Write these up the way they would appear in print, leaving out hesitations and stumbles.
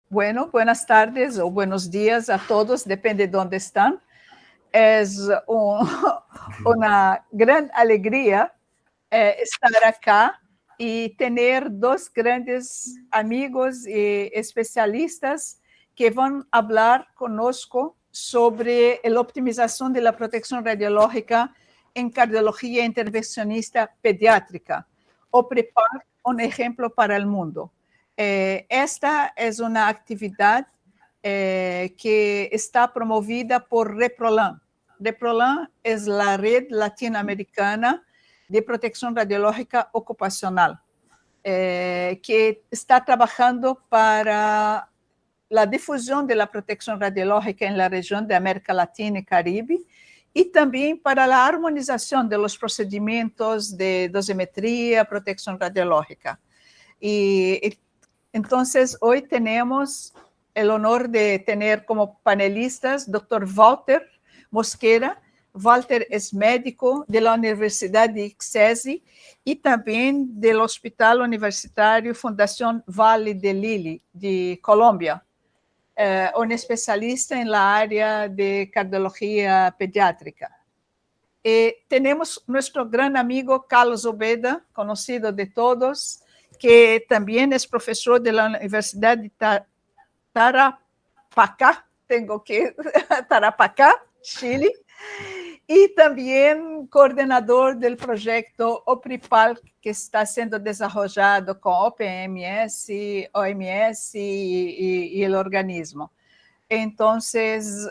Bueno, buenas tardes o buenos días a todos, depende de dónde están. Es una gran alegría estar acá y tener dos grandes amigos y especialistas que van a hablar conosco sobre la optimización de la protección radiológica en cardiología intervencionista pediátrica, o PREPAR, un ejemplo para el mundo. Esta es una actividad que está promovida por REPROLAN. REPROLAN es la red latinoamericana de protección radiológica ocupacional, que está trabajando para la difusión de la protección radiológica en la región de América Latina y Caribe, y también para la armonización de los procedimientos de dosimetría, protección radiológica. Y entonces hoy tenemos el honor de tener como panelistas Dr. Walter Mosquera. Walter es médico de la Universidad de ICSESI y también del Hospital Universitario Fundación Valle del Lili de Colombia, un especialista en la área de cardiología pediátrica. Tenemos nuestro gran amigo Carlos Ubeda, conocido de todos, que también es profesor de la Universidad de Tarapacá, Tarapacá, Chile, y también coordenador del proyecto OPRIPAL, que está siendo desarrollado con OPMS, OMS y el organismo. Entonces,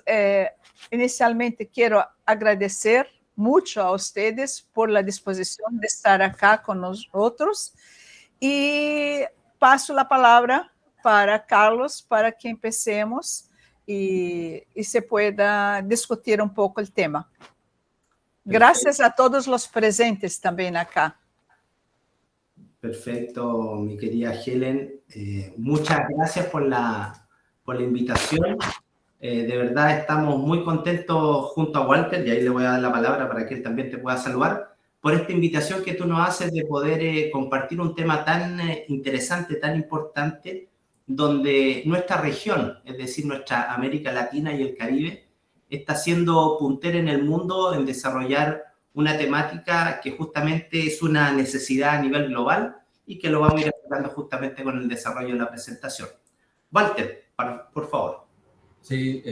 inicialmente quiero agradecer mucho a ustedes por la disposición de estar acá con nosotros y paso la palabra para Carlos para que empecemos y se pueda discutir un poco el tema. Gracias a todos los presentes también acá. Perfecto, mi querida Helen. Muchas gracias por la invitación. De verdad estamos muy contentos junto a Walter, y ahí le voy a dar la palabra para que él también te pueda saludar, por esta invitación que tú nos haces de poder compartir un tema tan interesante, tan importante, donde nuestra región, es decir, nuestra América Latina y el Caribe, está siendo puntera en el mundo en desarrollar una temática que justamente es una necesidad a nivel global y que lo vamos a ir explicando justamente con el desarrollo de la presentación. Walter, por favor. Sí,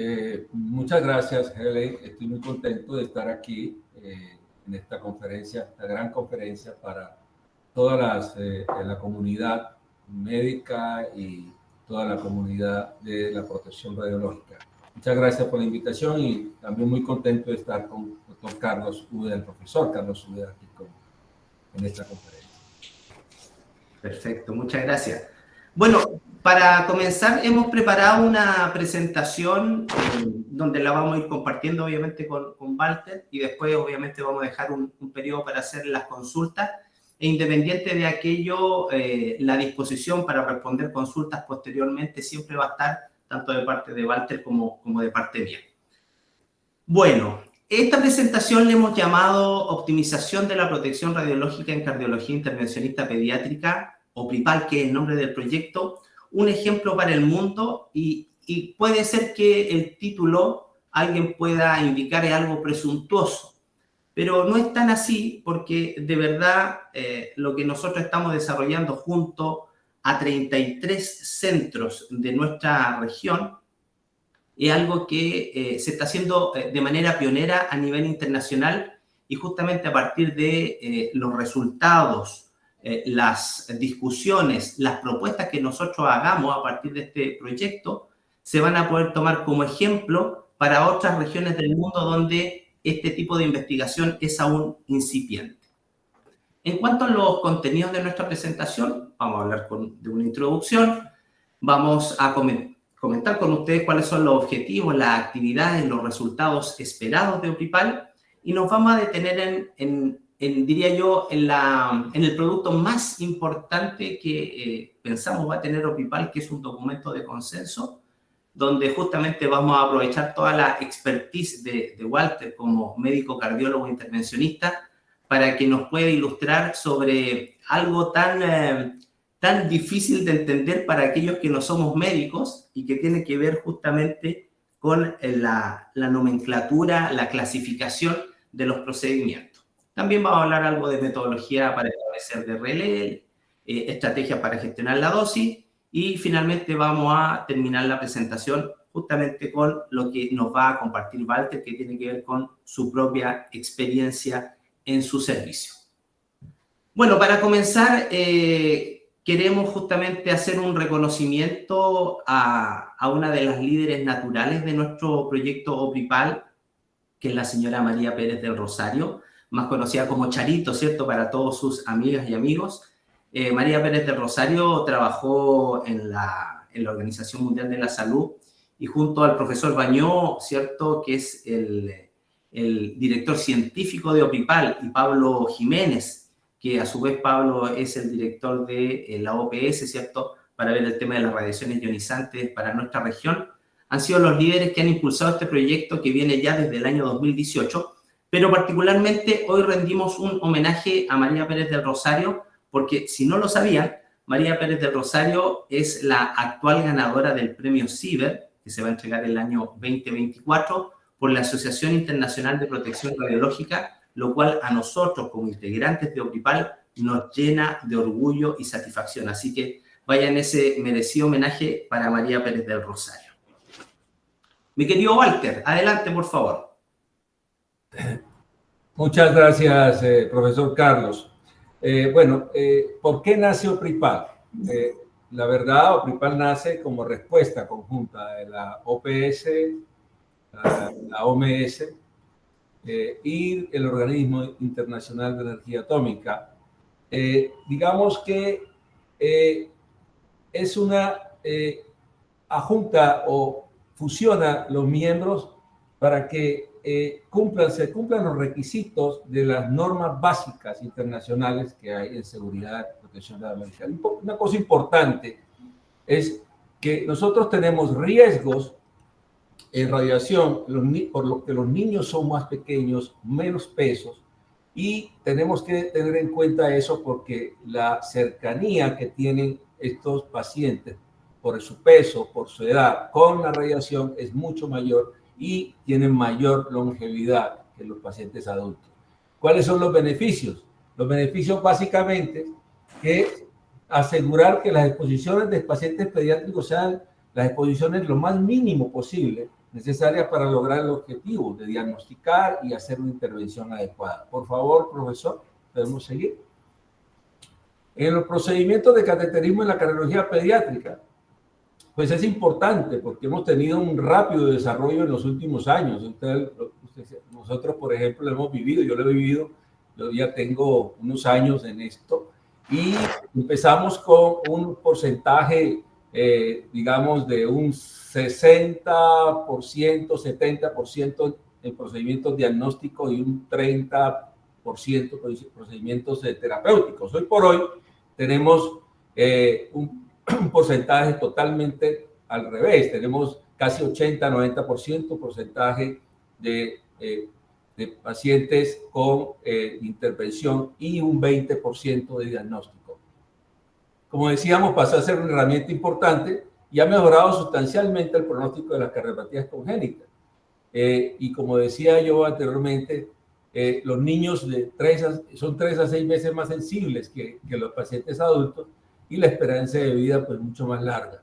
muchas gracias, Helen. Estoy muy contento de estar aquí en esta conferencia, esta gran conferencia para toda la comunidad médica y toda la comunidad de la protección radiológica. Muchas gracias por la invitación y también muy contento de estar con el doctor Carlos Ubeda, el profesor Carlos Ubeda, aquí en esta conferencia. Perfecto, muchas gracias. Bueno, para comenzar hemos preparado una presentación donde la vamos a ir compartiendo obviamente con Walter, y después obviamente vamos a dejar un periodo para hacer las consultas, e independiente de aquello, la disposición para responder consultas posteriormente siempre va a estar tanto de parte de Walter como de parte mía. Bueno, esta presentación le hemos llamado Optimización de la protección radiológica en cardiología intervencionista pediátrica, o PRIPAL, que es el nombre del proyecto, un ejemplo para el mundo, y puede ser que el título alguien pueda indicar es algo presuntuoso, pero no es tan así, porque de verdad lo que nosotros estamos desarrollando junto a 33 centros de nuestra región es algo que se está haciendo de manera pionera a nivel internacional, y justamente a partir de los resultados, las discusiones, las propuestas que nosotros hagamos a partir de este proyecto, se van a poder tomar como ejemplo para otras regiones del mundo donde este tipo de investigación es aún incipiente. En cuanto a los contenidos de nuestra presentación, vamos a hablar de una introducción, vamos a comentar con ustedes cuáles son los objetivos, las actividades, los resultados esperados de OPRIPAL, y nos vamos a detener diría yo, en el producto más importante que pensamos va a tener OPRIPAL, que es un documento de consenso, donde justamente vamos a aprovechar toda la expertise de Walter como médico cardiólogo intervencionista para que nos pueda ilustrar sobre algo tan tan difícil de entender para aquellos que no somos médicos y que tiene que ver justamente con la nomenclatura, la clasificación de los procedimientos. También vamos a hablar algo de metodología para establecer DRL, estrategias para gestionar la dosis y finalmente vamos a terminar la presentación justamente con lo que nos va a compartir Walter, que tiene que ver con su propia experiencia en su servicio. Bueno, para comenzar, queremos justamente hacer un reconocimiento a una de las líderes naturales de nuestro proyecto OPIPAL, que es la señora María Pérez del Rosario, más conocida como Charito, ¿cierto?, para todos sus amigas y amigos. María Pérez del Rosario trabajó en la Organización Mundial de la Salud y junto al profesor Bañó, ¿cierto?, que es el director científico de OPIPAL, y Pablo Jiménez, que a su vez Pablo es el director de la OPS, ¿cierto?, para ver el tema de las radiaciones ionizantes para nuestra región, han sido los líderes que han impulsado este proyecto que viene ya desde el año 2018, pero particularmente hoy rendimos un homenaje a María Pérez del Rosario, porque si no lo sabían, María Pérez del Rosario es la actual ganadora del premio CIBER, que se va a entregar el año 2024 por la Asociación Internacional de Protección Radiológica, lo cual a nosotros como integrantes de OPIPAL nos llena de orgullo y satisfacción. Así que vayan ese merecido homenaje para María Pérez del Rosario. Mi querido Walter, adelante, por favor. Muchas gracias, profesor Carlos. ¿Por qué nace OPIPAL? La verdad, OPIPAL nace como respuesta conjunta de la OPS, la OMS y el Organismo Internacional de Energía Atómica. Digamos que es una ajunta o fusiona los miembros para que se cumplan los requisitos de las normas básicas internacionales que hay en seguridad y protección de la América. Una cosa importante es que nosotros tenemos riesgos en radiación, por lo que los niños son más pequeños, menos pesos, y tenemos que tener en cuenta eso porque la cercanía que tienen estos pacientes por su peso, por su edad, con la radiación es mucho mayor y tienen mayor longevidad que los pacientes adultos. ¿Cuáles son los beneficios? Los beneficios básicamente es asegurar que las exposiciones de pacientes pediátricos sean las exposiciones lo más mínimo posible necesarias para lograr el objetivo de diagnosticar y hacer una intervención adecuada. Por favor, profesor, ¿podemos seguir? En los procedimientos de cateterismo en la cardiología pediátrica, pues es importante porque hemos tenido un rápido desarrollo en los últimos años. Nosotros, por ejemplo, lo hemos vivido, yo lo he vivido, yo ya tengo unos años en esto, y empezamos con un porcentaje, digamos, de un 60%, 70% en procedimientos diagnósticos y un 30% procedimientos terapéuticos. Hoy por hoy tenemos un porcentaje totalmente al revés. Tenemos casi 80-90% porcentaje de pacientes con intervención y un 20% de diagnóstico. Como decíamos, pasó a ser una herramienta importante y ha mejorado sustancialmente el pronóstico de las cardiopatías congénitas. Y como decía yo anteriormente, los niños son 3 a 6 veces más sensibles que los pacientes adultos y la esperanza de vida pues mucho más larga.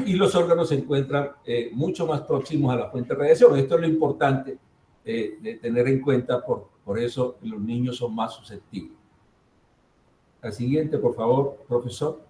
Y los órganos se encuentran mucho más próximos a la fuente de radiación. Esto es lo importante de tener en cuenta, por eso los niños son más susceptibles. La siguiente, por favor, profesor.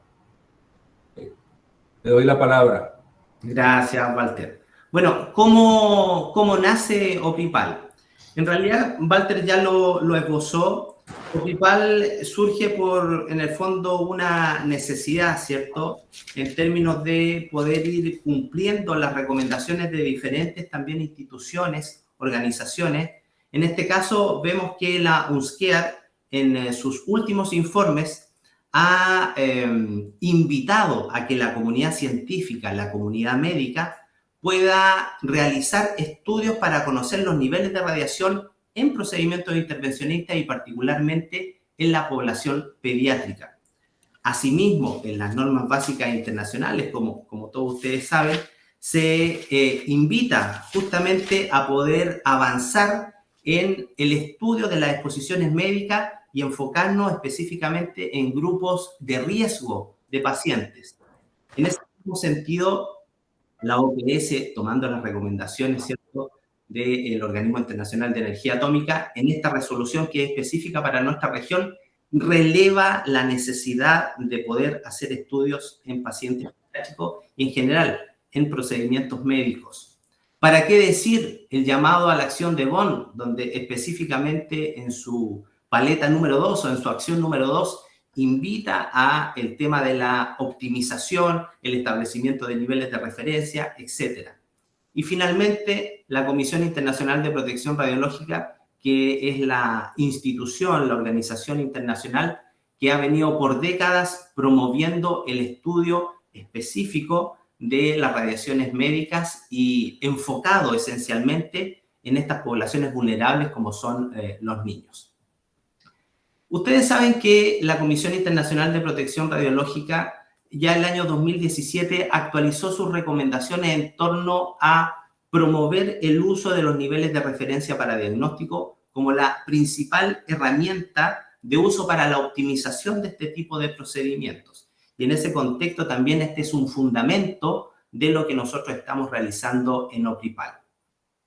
Le doy la palabra. Gracias, Walter. Bueno, ¿cómo nace OPIPAL? En realidad, Walter ya lo esbozó. OPIPAL surge por, en el fondo, una necesidad, ¿cierto?, en términos de poder ir cumpliendo las recomendaciones de diferentes también instituciones, organizaciones. En este caso, vemos que la UNSCEAR, en sus últimos informes, ha invitado a que la comunidad científica, la comunidad médica, pueda realizar estudios para conocer los niveles de radiación en procedimientos intervencionistas y particularmente en la población pediátrica. Asimismo, en las normas básicas internacionales, como todos ustedes saben, se invita justamente a poder avanzar en el estudio de las exposiciones médicas y enfocarnos específicamente en grupos de riesgo de pacientes. En ese mismo sentido, la OPS, tomando las recomendaciones, ¿cierto?, del Organismo Internacional de Energía Atómica, en esta resolución que es específica para nuestra región, releva la necesidad de poder hacer estudios en pacientes pediátricos y en general en procedimientos médicos. ¿Para qué decir el llamado a la acción de Bonn, donde específicamente en su paleta número 2 o en su acción número 2 invita a el tema de la optimización, el establecimiento de niveles de referencia, etc.? Y finalmente, la Comisión Internacional de Protección Radiológica, que es la institución, la organización internacional que ha venido por décadas promoviendo el estudio específico de las radiaciones médicas y enfocado esencialmente en estas poblaciones vulnerables como son los niños. Ustedes saben que la Comisión Internacional de Protección Radiológica ya el año 2017 actualizó sus recomendaciones en torno a promover el uso de los niveles de referencia para diagnóstico como la principal herramienta de uso para la optimización de este tipo de procedimientos. Y en ese contexto también este es un fundamento de lo que nosotros estamos realizando en OPRIPAL.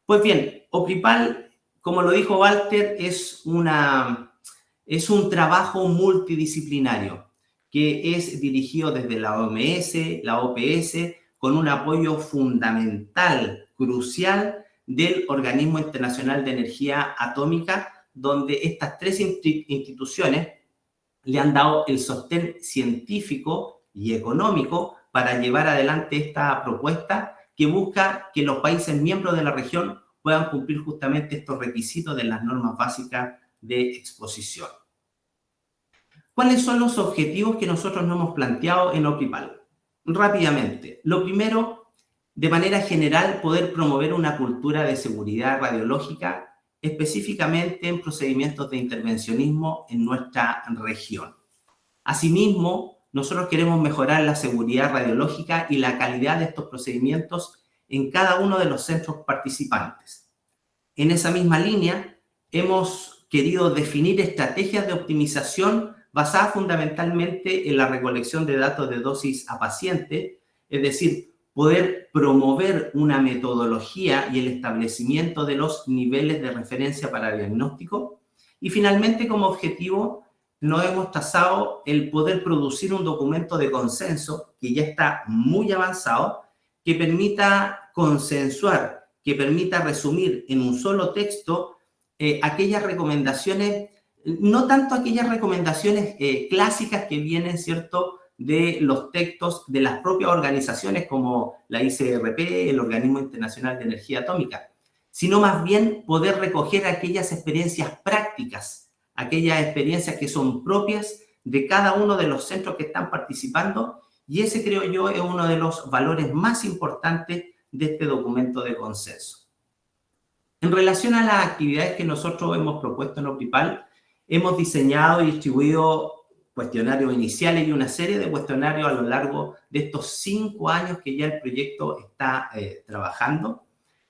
Pues bien, OPRIPAL, como lo dijo Walter, es un trabajo multidisciplinario que es dirigido desde la OMS, la OPS, con un apoyo fundamental, crucial, del Organismo Internacional de Energía Atómica, donde estas tres instituciones le han dado el sostén científico y económico para llevar adelante esta propuesta que busca que los países miembros de la región puedan cumplir justamente estos requisitos de las normas básicas de exposición. ¿Cuáles son los objetivos que nosotros nos hemos planteado en OPRIPAL? Rápidamente. Lo primero, de manera general, poder promover una cultura de seguridad radiológica, específicamente en procedimientos de intervencionismo en nuestra región. Asimismo, nosotros queremos mejorar la seguridad radiológica y la calidad de estos procedimientos en cada uno de los centros participantes. En esa misma línea, hemos querido definir estrategias de optimización basadas fundamentalmente en la recolección de datos de dosis a paciente, es decir, poder promover una metodología y el establecimiento de los niveles de referencia para diagnóstico. Y finalmente, como objetivo, nos hemos trazado el poder producir un documento de consenso que ya está muy avanzado, que permita consensuar, que permita resumir en un solo texto aquellas recomendaciones, no tanto aquellas recomendaciones clásicas que vienen, ¿cierto?, de los textos de las propias organizaciones como la ICRP, el Organismo Internacional de Energía Atómica, sino más bien poder recoger aquellas experiencias prácticas, aquellas experiencias que son propias de cada uno de los centros que están participando, y ese, creo yo, es uno de los valores más importantes de este documento de consenso. En relación a las actividades que nosotros hemos propuesto en OPRIPAL, hemos diseñado y distribuido cuestionarios iniciales y una serie de cuestionarios a lo largo de estos 5 años que ya el proyecto está trabajando.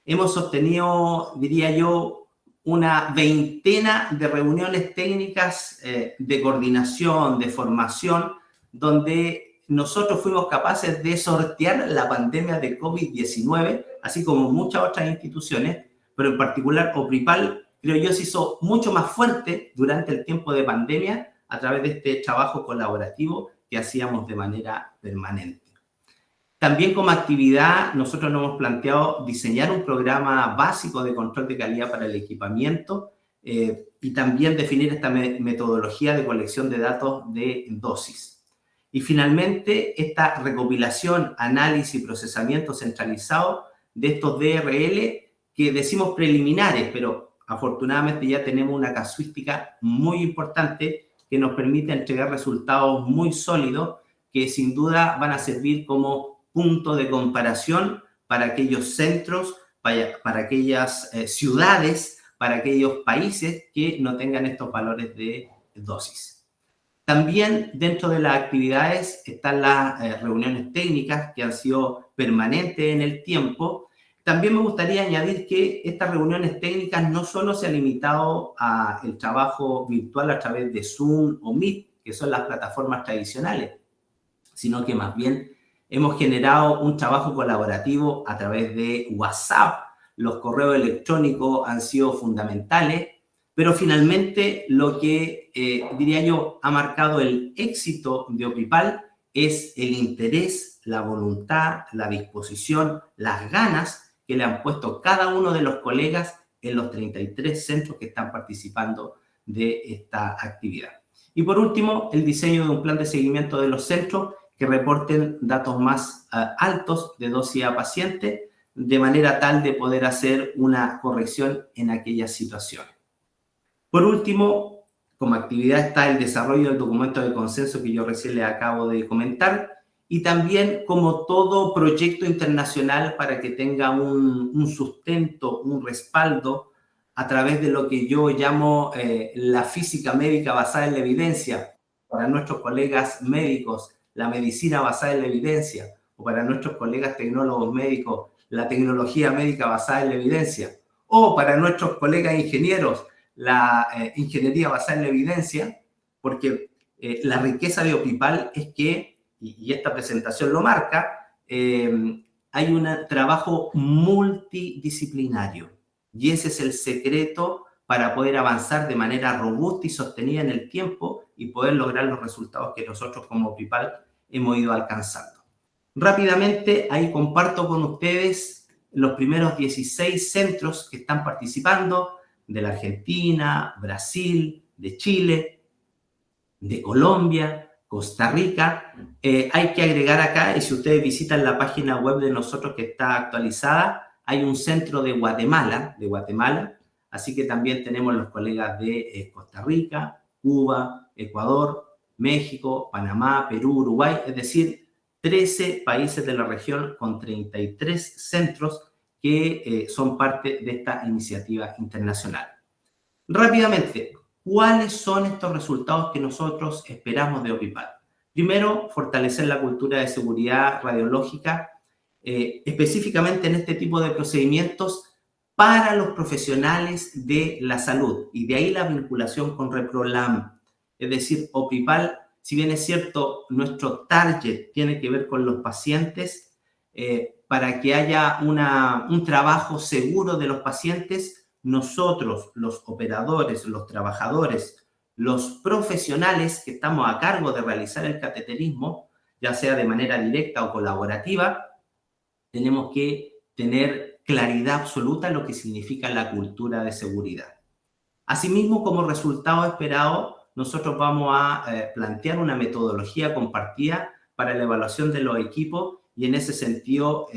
Hemos sostenido, diría yo, una veintena de reuniones técnicas de coordinación, de formación, donde nosotros fuimos capaces de sortear la pandemia de COVID-19, así como muchas otras instituciones, pero en particular OPRIPAL, creo yo, se hizo mucho más fuerte durante el tiempo de pandemia a través de este trabajo colaborativo que hacíamos de manera permanente. También como actividad, nosotros nos hemos planteado diseñar un programa básico de control de calidad para el equipamiento y también definir esta metodología de colección de datos de dosis. Y finalmente, esta recopilación, análisis y procesamiento centralizado de estos DRL que decimos preliminares, pero afortunadamente ya tenemos una casuística muy importante que nos permite entregar resultados muy sólidos que sin duda van a servir como punto de comparación para aquellos centros, para aquellas ciudades, para aquellos países que no tengan estos valores de dosis. También dentro de las actividades están las reuniones técnicas que han sido permanentes en el tiempo. También me gustaría añadir que estas reuniones técnicas no solo se han limitado al trabajo virtual a través de Zoom o Meet, que son las plataformas tradicionales, sino que más bien hemos generado un trabajo colaborativo a través de WhatsApp. Los correos electrónicos han sido fundamentales, pero finalmente lo que, diría yo, ha marcado el éxito de OPIPAL es el interés, la voluntad, la disposición, las ganas que le han puesto cada uno de los colegas en los 33 centros que están participando de esta actividad. Y por último, el diseño de un plan de seguimiento de los centros que reporten datos más altos de dosis a paciente, de manera tal de poder hacer una corrección en aquellas situaciones. Por último, como actividad está el desarrollo del documento de consenso que yo recién les acabo de comentar, y también como todo proyecto internacional para que tenga un sustento, un respaldo a través de lo que yo llamo la física médica basada en la evidencia. Para nuestros colegas médicos, la medicina basada en la evidencia, o para nuestros colegas tecnólogos médicos, la tecnología médica basada en la evidencia, o para nuestros colegas ingenieros, la ingeniería basada en la evidencia, porque la riqueza de OPIPAL es que, y esta presentación lo marca, hay un trabajo multidisciplinario, y ese es el secreto para poder avanzar de manera robusta y sostenida en el tiempo y poder lograr los resultados que nosotros como OPIPAL hemos ido alcanzando. Rápidamente, ahí comparto con ustedes los primeros 16 centros que están participando, de la Argentina, Brasil, de Chile, de Colombia, Costa Rica. Hay que agregar acá, y si ustedes visitan la página web de nosotros que está actualizada, hay un centro de Guatemala, así que también tenemos los colegas de Costa Rica, Cuba, Ecuador, México, Panamá, Perú, Uruguay, es decir, 13 países de la región con 33 centros que son parte de esta iniciativa internacional. Rápidamente, ¿cuáles son estos resultados que nosotros esperamos de OPIPAL? Primero, fortalecer la cultura de seguridad radiológica, específicamente en este tipo de procedimientos para los profesionales de la salud, y de ahí la vinculación con ReproLam. Es decir, OPIPAL, si bien es cierto, nuestro target tiene que ver con los pacientes, para que haya un trabajo seguro de los pacientes, nosotros, los operadores, los trabajadores, los profesionales que estamos a cargo de realizar el cateterismo, ya sea de manera directa o colaborativa, tenemos que tener claridad absoluta en lo que significa la cultura de seguridad. Asimismo, como resultado esperado, nosotros vamos a plantear una metodología compartida para la evaluación de los equipos, y en ese sentido,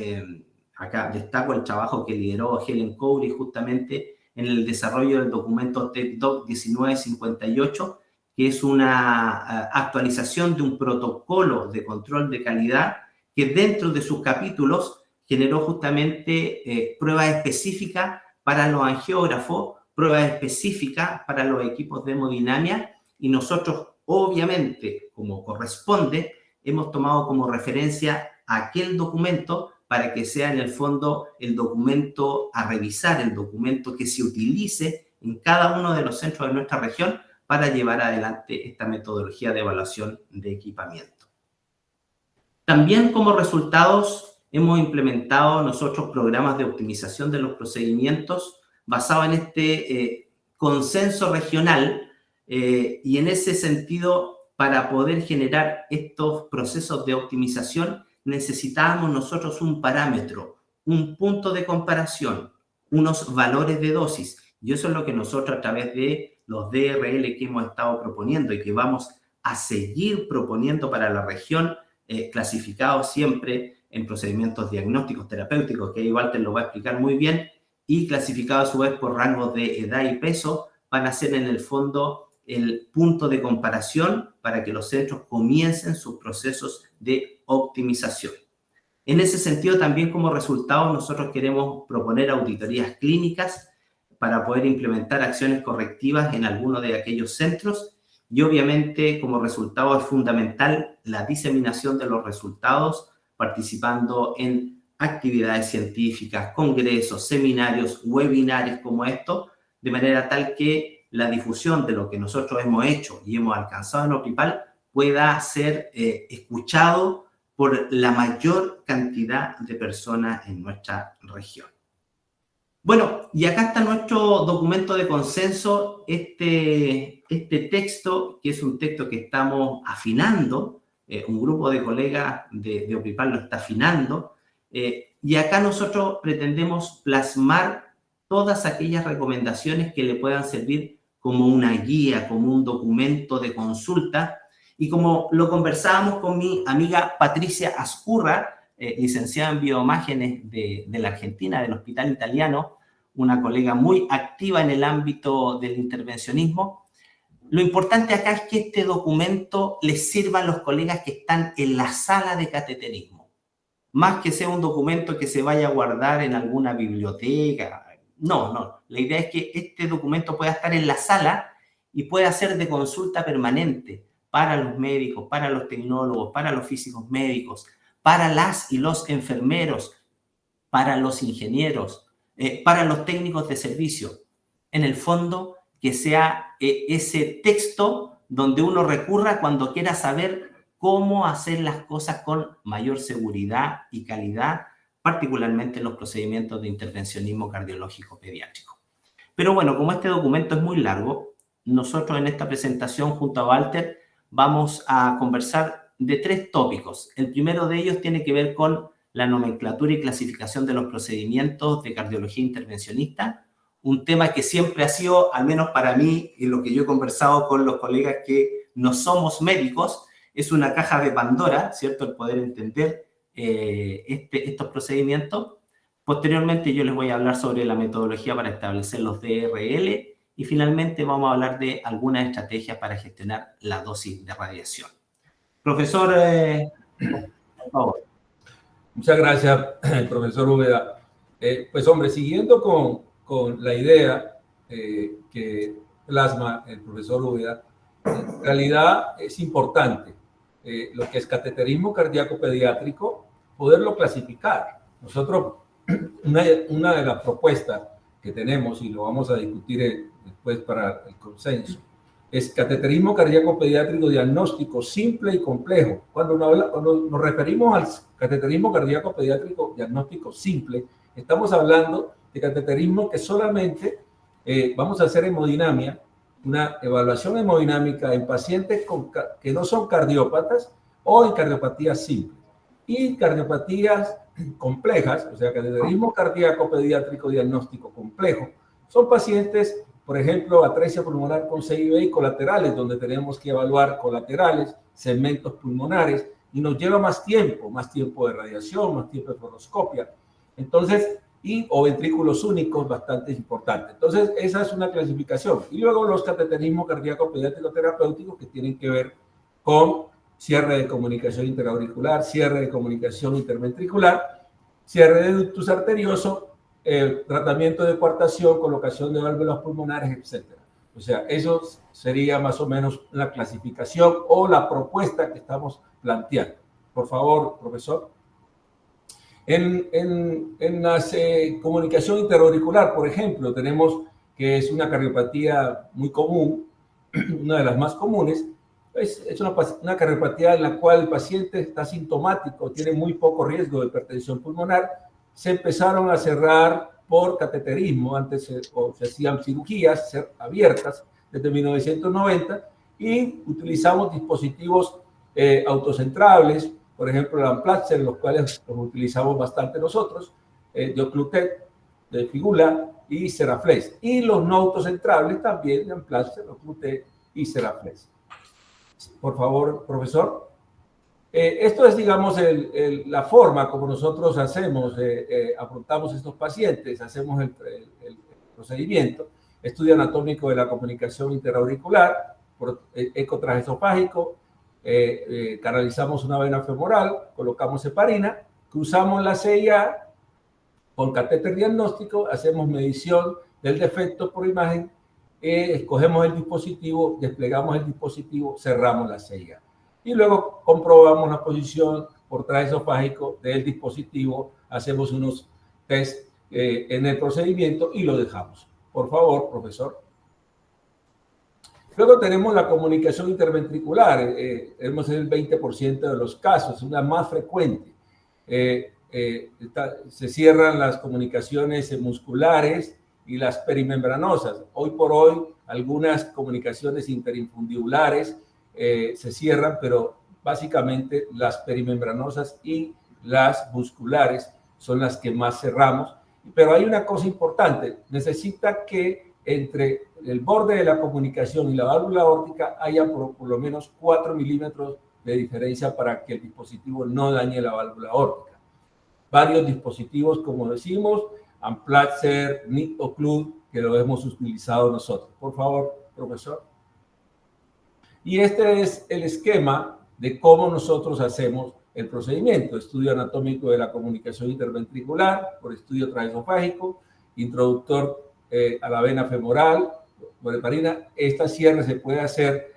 acá destaco el trabajo que lideró Helen Cowrie justamente en el desarrollo del documento TECDOC 1958, que es una actualización de un protocolo de control de calidad que dentro de sus capítulos generó justamente pruebas específicas para los angiógrafos, pruebas específicas para los equipos de hemodinamia, y nosotros, obviamente, como corresponde, hemos tomado como referencia aquel documento para que sea en el fondo el documento a revisar, el documento que se utilice en cada uno de los centros de nuestra región para llevar adelante esta metodología de evaluación de equipamiento. También como resultados hemos implementado nosotros programas de optimización de los procedimientos basados en este consenso regional, y en ese sentido, para poder generar estos procesos de optimización, necesitábamos nosotros un parámetro, un punto de comparación, unos valores de dosis. Y eso es lo que nosotros a través de los DRL que hemos estado proponiendo y que vamos a seguir proponiendo para la región, clasificados siempre en procedimientos diagnósticos terapéuticos, que igual te lo va a explicar muy bien, y clasificados a su vez por rangos de edad y peso, van a ser en el fondo el punto de comparación para que los centros comiencen sus procesos de optimización. En ese sentido, también como resultado, nosotros queremos proponer auditorías clínicas para poder implementar acciones correctivas en algunos de aquellos centros, y obviamente como resultado es fundamental la diseminación de los resultados, participando en actividades científicas, congresos, seminarios, webinarios como estos, de manera tal que la difusión de lo que nosotros hemos hecho y hemos alcanzado en OPIPAL pueda ser escuchado por la mayor cantidad de personas en nuestra región. Bueno, y acá está nuestro documento de consenso, este texto, que es un texto que estamos afinando, un grupo de colegas de OPIPAL lo está afinando, y acá nosotros pretendemos plasmar todas aquellas recomendaciones que le puedan servir como una guía, como un documento de consulta, y como lo conversábamos con mi amiga Patricia Ascurra, licenciada en bioimágenes de la Argentina, del Hospital Italiano, una colega muy activa en el ámbito del intervencionismo. Lo importante acá es que este documento les sirva a los colegas que están en la sala de cateterismo, más que sea un documento que se vaya a guardar en alguna biblioteca. No. La idea es que este documento pueda estar en la sala y pueda ser de consulta permanente para los médicos, para los tecnólogos, para los físicos médicos, para las y los enfermeros, para los ingenieros, para los técnicos de servicio. En el fondo, que sea ese texto donde uno recurra cuando quiera saber cómo hacer las cosas con mayor seguridad y calidad, particularmente en los procedimientos de intervencionismo cardiológico pediátrico. Pero bueno, como este documento es muy largo, nosotros en esta presentación junto a Walter vamos a conversar de 3 tópicos. El primero de ellos tiene que ver con la nomenclatura y clasificación de los procedimientos de cardiología intervencionista, un tema que siempre ha sido, al menos para mí, y lo que yo he conversado con los colegas que no somos médicos, es una caja de Pandora, ¿cierto? El poder entender estos procedimientos. Posteriormente yo les voy a hablar sobre la metodología para establecer los DRL y finalmente vamos a hablar de algunas estrategias para gestionar la dosis de radiación. Profesor, por favor. Muchas gracias, profesor Úbeda. Pues hombre, siguiendo con la idea que plasma el profesor Úbeda, en realidad es importante lo que es cateterismo cardíaco pediátrico, poderlo clasificar. Nosotros, una de las propuestas que tenemos, y lo vamos a discutir después para el consenso, es cateterismo cardíaco pediátrico diagnóstico simple y complejo. Cuando nos referimos al cateterismo cardíaco pediátrico diagnóstico simple, estamos hablando de cateterismo que solamente vamos a hacer hemodinamia, una evaluación hemodinámica en pacientes que no son cardiópatas o en cardiopatías simples. Y cardiopatías complejas, o sea, cateterismo cardíaco pediátrico diagnóstico complejo, son pacientes, por ejemplo, atresia pulmonar con CIB y colaterales, donde tenemos que evaluar colaterales, segmentos pulmonares, y nos lleva más tiempo de radiación, más tiempo de fluoroscopia. Entonces, o ventrículos únicos, bastante importante. Entonces, esa es una clasificación. Y luego los cateterismos cardíaco pediátrico terapéuticos que tienen que ver con cierre de comunicación interauricular, cierre de comunicación interventricular, cierre de ductus arterioso, tratamiento de coartación, colocación de válvulas pulmonares, etc. O sea, eso sería más o menos la clasificación o la propuesta que estamos planteando. Por favor, profesor. En la comunicación interauricular, por ejemplo, tenemos que es una cardiopatía muy común, una de las más comunes. Es una cardiopatía en la cual el paciente está sintomático, tiene muy poco riesgo de hipertensión pulmonar. Se empezaron a cerrar por cateterismo, antes se hacían cirugías abiertas desde 1990 y utilizamos dispositivos autocentrables, por ejemplo, la Amplatzer, los cuales los utilizamos bastante nosotros, de Occlutet, de Figula y Seraflex. Y los no autocentrables también de Amplatzer, Occlutet y Seraflex. Por favor, profesor. Esto es, digamos, la forma como nosotros afrontamos estos pacientes, hacemos el procedimiento, estudio anatómico de la comunicación interauricular, por ecotraje esofágico, canalizamos una vena femoral, colocamos heparina, cruzamos la CIA con catéter diagnóstico, hacemos medición del defecto por imagen escogemos el dispositivo, desplegamos el dispositivo, cerramos la CIA. Y luego comprobamos la posición por transesofágico del dispositivo, hacemos unos test en el procedimiento y lo dejamos. Por favor, profesor. Luego tenemos la comunicación interventricular, tenemos el 20% de los casos, es la más frecuente. Se cierran las comunicaciones musculares y las perimembranosas. Hoy por hoy, algunas comunicaciones interinfundibulares se cierran, pero básicamente las perimembranosas y las musculares son las que más cerramos. Pero hay una cosa importante, necesita que entre el borde de la comunicación y la válvula aórtica haya por lo menos 4 milímetros de diferencia para que el dispositivo no dañe la válvula aórtica. Varios dispositivos, como decimos, Amplatzer, NIT o CLUD, que lo hemos utilizado nosotros. Por favor, profesor. Y este es el esquema de cómo nosotros hacemos el procedimiento. Estudio anatómico de la comunicación interventricular por estudio transesofágico, introductor a la vena femoral, por heparina. Esta cierre se puede hacer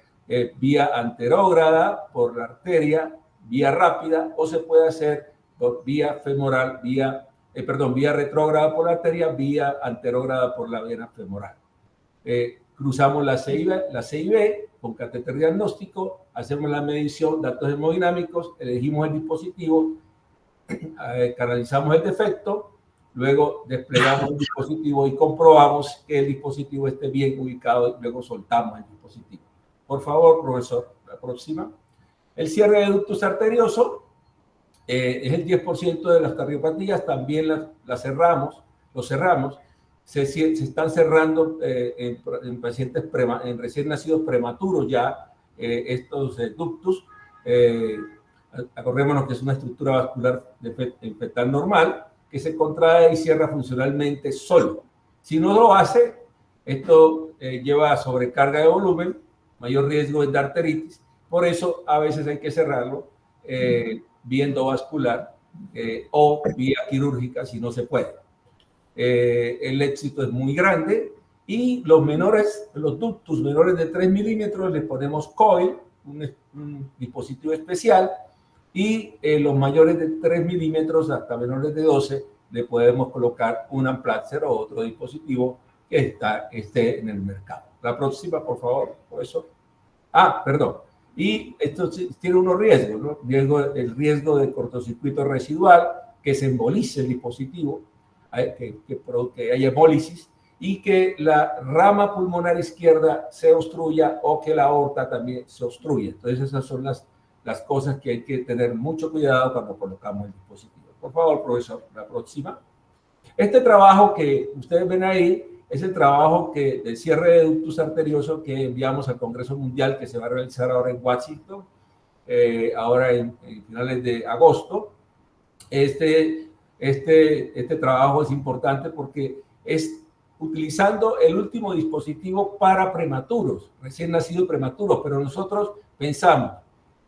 vía anterógrada por la arteria, vía rápida, o se puede hacer por vía femoral, vía retrógrada por la arteria, vía anterógrada por la vena femoral. Cruzamos la CIB con catéter diagnóstico, hacemos la medición, datos hemodinámicos, elegimos el dispositivo, canalizamos el defecto, luego desplegamos el dispositivo y comprobamos que el dispositivo esté bien ubicado y luego soltamos el dispositivo. Por favor, profesor, la próxima. El cierre de ductus arterioso es el 10% de las cardiopatías, también las cerramos, lo cerramos. Se están cerrando en pacientes, en recién nacidos prematuros ya estos ductus. Acordémonos que es una estructura vascular fetal normal que se contrae y cierra funcionalmente solo. Si no lo hace, esto lleva a sobrecarga de volumen, mayor riesgo de arteritis. Por eso a veces hay que cerrarlo vía endovascular o vía quirúrgica si no se puede. El éxito es muy grande y los ductus menores de 3 milímetros le ponemos coil, un dispositivo especial, y los mayores de 3 milímetros hasta menores de 12 le podemos colocar un Amplatzer o otro dispositivo que esté en el mercado. La próxima, por favor, profesor. Perdón. Y esto tiene unos riesgos, ¿no? El riesgo de cortocircuito residual, que se embolice el dispositivo, que haya hemólisis y que la rama pulmonar izquierda se obstruya o que la aorta también se obstruya. Entonces esas son las cosas que hay que tener mucho cuidado cuando colocamos el dispositivo. Por favor, profesor, la próxima. Este trabajo que ustedes ven ahí es el trabajo del cierre de ductus arterioso que enviamos al Congreso Mundial que se va a realizar ahora en Washington, ahora en finales de agosto. Este trabajo es importante porque es utilizando el último dispositivo para prematuros, recién nacidos prematuros, pero nosotros pensamos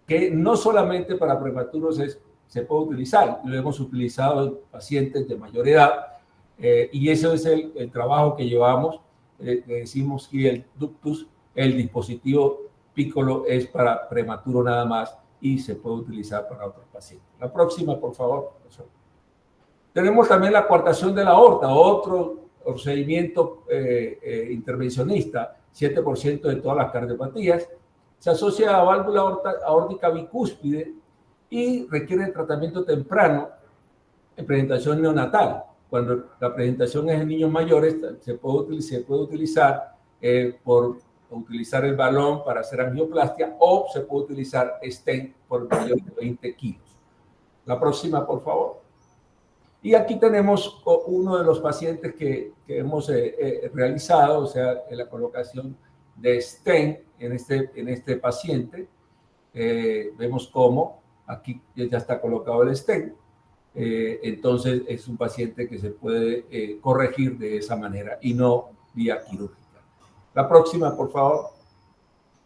que no solamente para prematuros se puede utilizar, lo hemos utilizado en pacientes de mayor edad, y eso es el trabajo que llevamos. Decimos que el ductus, el dispositivo Piccolo, es para prematuro nada más y se puede utilizar para otros pacientes. La próxima, por favor, profesor. Tenemos también la coartación de la aorta, otro procedimiento intervencionista, 7% de todas las cardiopatías. Se asocia a válvula aórtica bicúspide y requiere tratamiento temprano en presentación neonatal. Cuando la presentación es en niños mayores, se puede utilizar por utilizar el balón para hacer angioplastia o se puede utilizar stent por mayor de 20 kilos. La próxima, por favor. Y aquí tenemos uno de los pacientes que hemos realizado, o sea, la colocación de stent en este paciente. Vemos cómo aquí ya está colocado el stent. Entonces es un paciente que se puede corregir de esa manera y no vía quirúrgica. La próxima, por favor.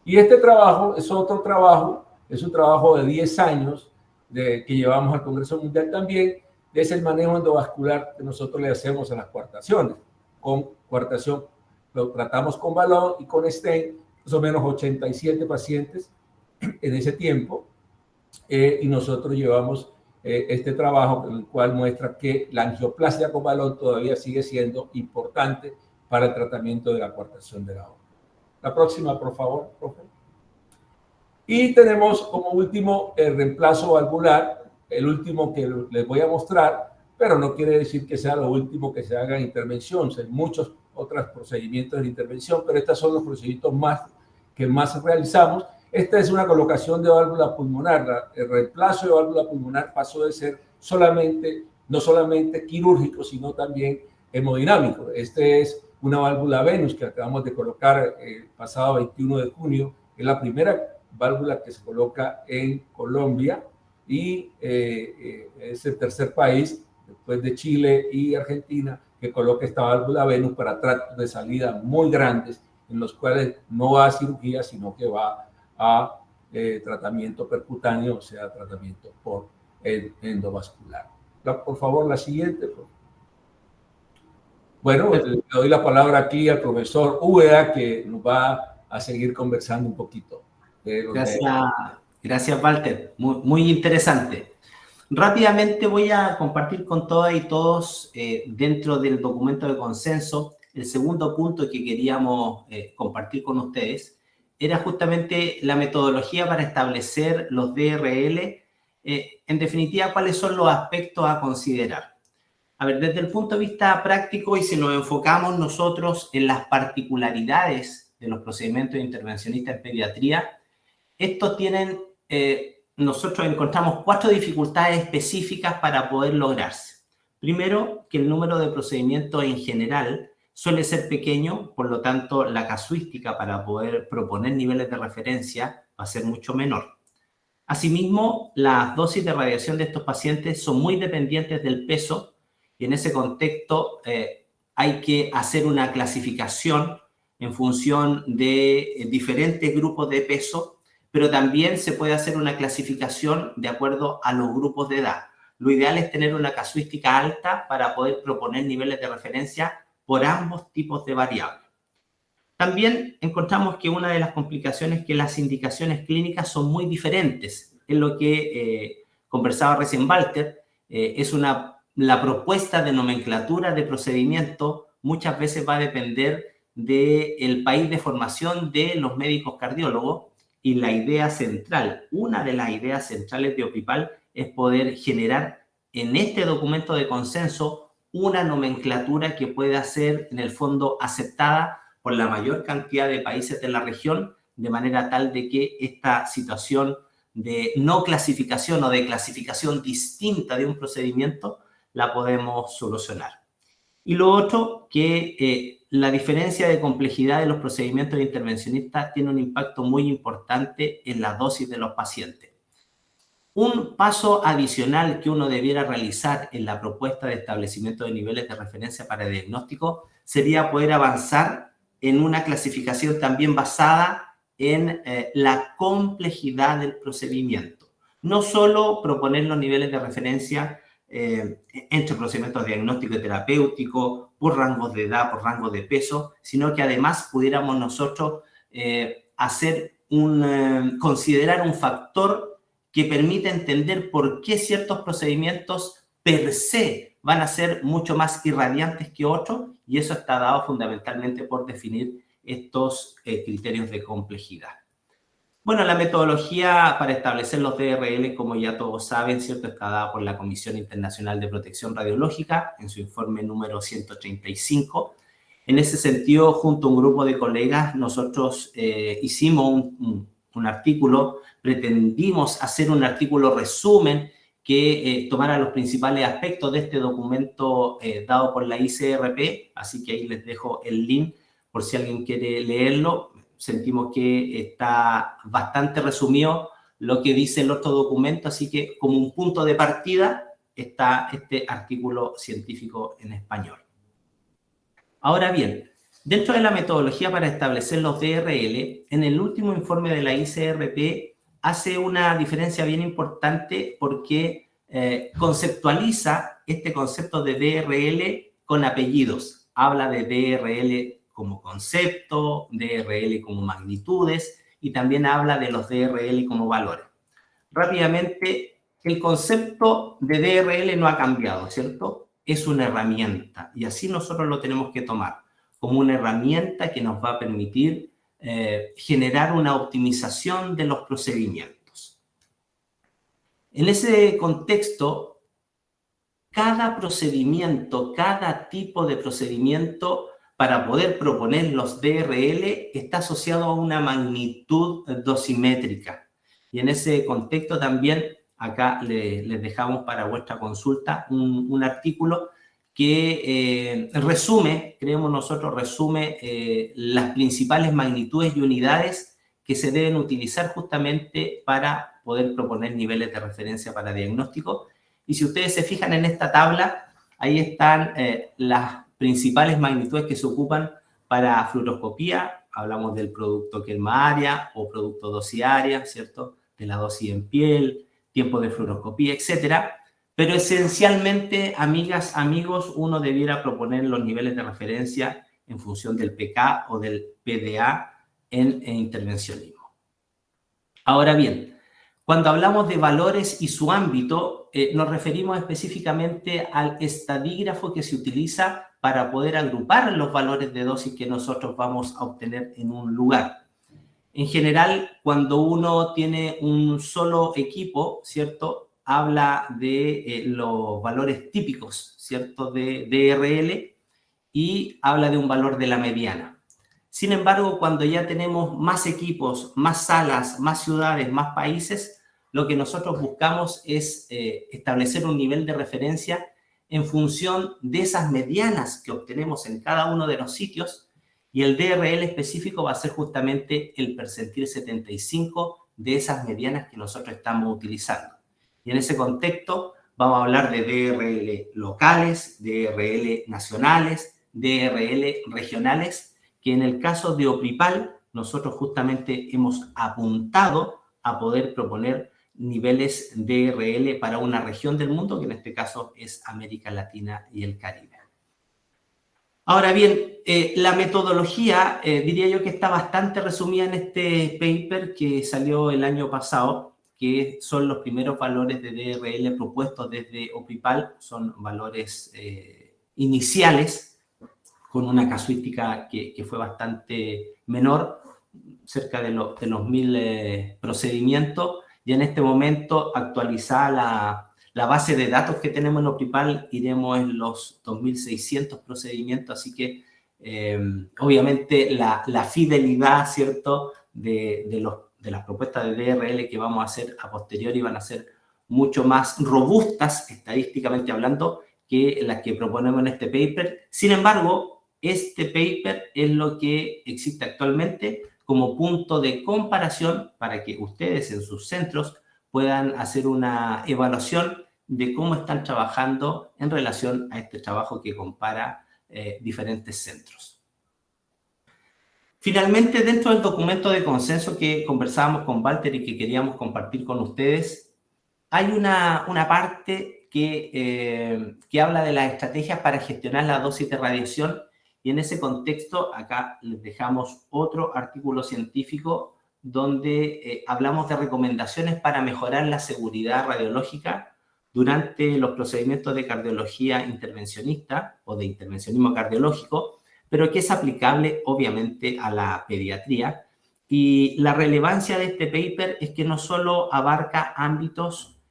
Y este trabajo es otro trabajo, es un trabajo de 10 años que llevamos al Congreso Mundial también. Es el manejo endovascular que nosotros le hacemos a las coartaciones, con coartación lo tratamos con balón y con stent, más o menos 87 pacientes en ese tiempo, y nosotros llevamos este trabajo, el cual muestra que la angioplasia con balón todavía sigue siendo importante para el tratamiento de la coartación de la aorta. La próxima, por favor, profe. Y tenemos como último el reemplazo valvular, el último que les voy a mostrar, pero no quiere decir que sea lo último que se haga en intervención. Hay muchos otros procedimientos de intervención, pero estos son los procedimientos que más realizamos. Esta es una colocación de válvula pulmonar. El reemplazo de válvula pulmonar pasó de ser no solamente quirúrgico, sino también hemodinámico. Este es una válvula Venus que acabamos de colocar el pasado 21 de junio. Es la primera válvula que se coloca en Colombia y es el tercer país, después de Chile y Argentina, que coloca esta válvula Venus para tractos de salida muy grandes, en los cuales no va a cirugía, sino que va a tratamiento percutáneo, o sea, tratamiento por endovascular. Por favor, la siguiente. Bueno, le doy la palabra aquí al profesor Úbeda, que nos va a seguir conversando un poquito. Gracias, Walter. Muy interesante. Rápidamente voy a compartir con todas y todos dentro del documento de consenso. El segundo punto que queríamos compartir con ustedes era justamente la metodología para establecer los DRL. En definitiva, ¿cuáles son los aspectos a considerar? A ver, desde el punto de vista práctico, y si nos enfocamos nosotros en las particularidades de los procedimientos intervencionistas en pediatría, estos tienen, nosotros encontramos 4 dificultades específicas para poder lograrse. Primero, que el número de procedimientos en general suele ser pequeño, por lo tanto, la casuística para poder proponer niveles de referencia va a ser mucho menor. Asimismo, las dosis de radiación de estos pacientes son muy dependientes del peso y en ese contexto hay que hacer una clasificación en función de diferentes grupos de peso, pero también se puede hacer una clasificación de acuerdo a los grupos de edad. Lo ideal es tener una casuística alta para poder proponer niveles de referencia por ambos tipos de variables. También encontramos que una de las complicaciones es que las indicaciones clínicas son muy diferentes. Es lo que conversaba recién Walter, la propuesta de nomenclatura de procedimiento muchas veces va a depender del país de formación de los médicos cardiólogos. Y la idea central, una de las ideas centrales de OPIPAL es poder generar en este documento de consenso una nomenclatura que pueda ser en el fondo aceptada por la mayor cantidad de países de la región, de manera tal de que esta situación de no clasificación o de clasificación distinta de un procedimiento la podemos solucionar. Y lo otro, que la diferencia de complejidad de los procedimientos intervencionistas tiene un impacto muy importante en la dosis de los pacientes. Un paso adicional que uno debiera realizar en la propuesta de establecimiento de niveles de referencia para diagnóstico sería poder avanzar en una clasificación también basada en la complejidad del procedimiento. No solo proponer los niveles de referencia entre procedimientos diagnósticos y terapéuticos, por rangos de edad, por rangos de peso, sino que además pudiéramos nosotros considerar un factor que permita entender por qué ciertos procedimientos per se van a ser mucho más irradiantes que otros, y eso está dado fundamentalmente por definir estos criterios de complejidad. Bueno, la metodología para establecer los DRL, como ya todos saben, ¿cierto?, está dada por la Comisión Internacional de Protección Radiológica en su informe número 135. En ese sentido, junto a un grupo de colegas, nosotros hicimos un artículo, pretendimos hacer un artículo resumen que tomara los principales aspectos de este documento dado por la ICRP, así que ahí les dejo el link por si alguien quiere leerlo. Sentimos que está bastante resumido lo que dice el otro documento, así que como un punto de partida está este artículo científico en español. Ahora bien, dentro de la metodología para establecer los DRL, en el último informe de la ICRP hace una diferencia bien importante porque conceptualiza este concepto de DRL con apellidos. Habla de DRL como concepto, DRL como magnitudes y también habla de los DRL como valores. Rápidamente, el concepto de DRL no ha cambiado, ¿cierto? Es una herramienta y así nosotros lo tenemos que tomar como una herramienta que nos va a permitir generar una optimización de los procedimientos. En ese contexto, cada procedimiento, cada tipo de procedimiento para poder proponer los DRL está asociado a una magnitud dosimétrica. Y en ese contexto también acá les dejamos para vuestra consulta un artículo que resume, creemos nosotros, resume las principales magnitudes y unidades que se deben utilizar justamente para poder proponer niveles de referencia para diagnóstico. Y si ustedes se fijan en esta tabla, ahí están las principales magnitudes que se ocupan para fluoroscopía. Hablamos del producto Kelma-área o producto dosis-área, ¿cierto? De la dosis en piel, tiempo de fluoroscopía, etcétera. Pero esencialmente, amigas, amigos, uno debiera proponer los niveles de referencia en función del PK o del PDA en intervencionismo. Ahora bien, cuando hablamos de valores y su ámbito, nos referimos específicamente al estadígrafo que se utiliza para poder agrupar los valores de dosis que nosotros vamos a obtener en un lugar. En general, cuando uno tiene un solo equipo, ¿cierto?, habla de los valores típicos, ¿cierto?, de DRL y habla de un valor de la mediana. Sin embargo, cuando ya tenemos más equipos, más salas, más ciudades, más países, lo que nosotros buscamos es establecer un nivel de referencia en función de esas medianas que obtenemos en cada uno de los sitios, y el DRL específico va a ser justamente el percentil 75 de esas medianas que nosotros estamos utilizando. Y en ese contexto vamos a hablar de DRL locales, DRL nacionales, DRL regionales, que en el caso de OPRIPAL nosotros justamente hemos apuntado a poder proponer niveles DRL para una región del mundo, que en este caso es América Latina y el Caribe. Ahora bien, la metodología diría yo que está bastante resumida en este paper que salió el año pasado, que son los primeros valores de DRL propuestos desde OPRIPAL, son valores iniciales, con una casuística que fue bastante menor, cerca de los 1000 procedimientos, y en este momento actualizada la base de datos que tenemos en OPRIPAL, iremos en los 2600 procedimientos, así que obviamente la fidelidad, ¿cierto?, de las propuestas de DRL que vamos a hacer a posteriori van a ser mucho más robustas, estadísticamente hablando, que las que proponemos en este paper. Sin embargo, este paper es lo que existe actualmente como punto de comparación para que ustedes en sus centros puedan hacer una evaluación de cómo están trabajando en relación a este trabajo que compara diferentes centros. Finalmente, dentro del documento de consenso que conversábamos con Walter y que queríamos compartir con ustedes, hay una parte que habla de las estrategias para gestionar la dosis de radiación, y en ese contexto acá les dejamos otro artículo científico donde hablamos de recomendaciones para mejorar la seguridad radiológica durante los procedimientos de cardiología intervencionista o de intervencionismo cardiológico, pero que es aplicable obviamente a la pediatría. Y la relevancia de este paper es que no solo abarca ámbitos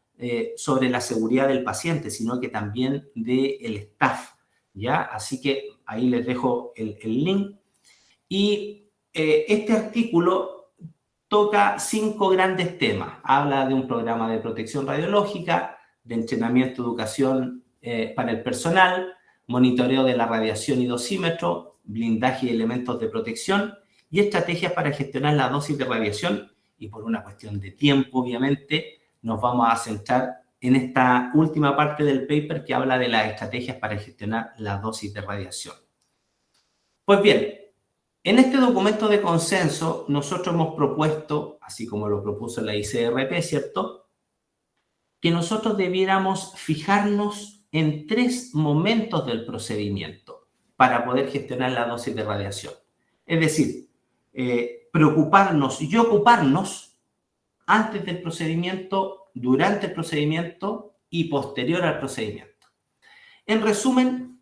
sobre la seguridad del paciente, sino que también del staff, ¿ya? Así que ahí les dejo el link. Y este artículo toca 5 grandes temas. Habla de un programa de protección radiológica, de entrenamiento, educación para el personal, monitoreo de la radiación y dosímetro, blindaje y elementos de protección, y estrategias para gestionar la dosis de radiación. Y por una cuestión de tiempo, obviamente, nos vamos a centrar en esta última parte del paper que habla de las estrategias para gestionar la dosis de radiación. Pues bien, en este documento de consenso nosotros hemos propuesto, así como lo propuso la ICRP, ¿cierto?, que nosotros debiéramos fijarnos en 3 momentos del procedimiento. para poder gestionar la dosis de radiación. Es decir, preocuparnos y ocuparnos antes del procedimiento, durante el procedimiento y posterior al procedimiento. En resumen,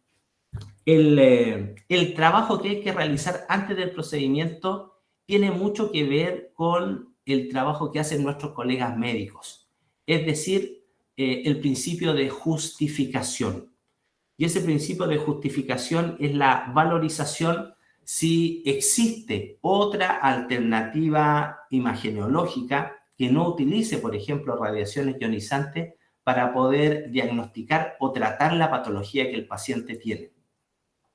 el trabajo que hay que realizar antes del procedimiento tiene mucho que ver con el trabajo que hacen nuestros colegas médicos, es decir, el principio de justificación. Y ese principio de justificación es la valorización si existe otra alternativa imageneológica que no utilice, por ejemplo, radiaciones ionizantes para poder diagnosticar o tratar la patología que el paciente tiene.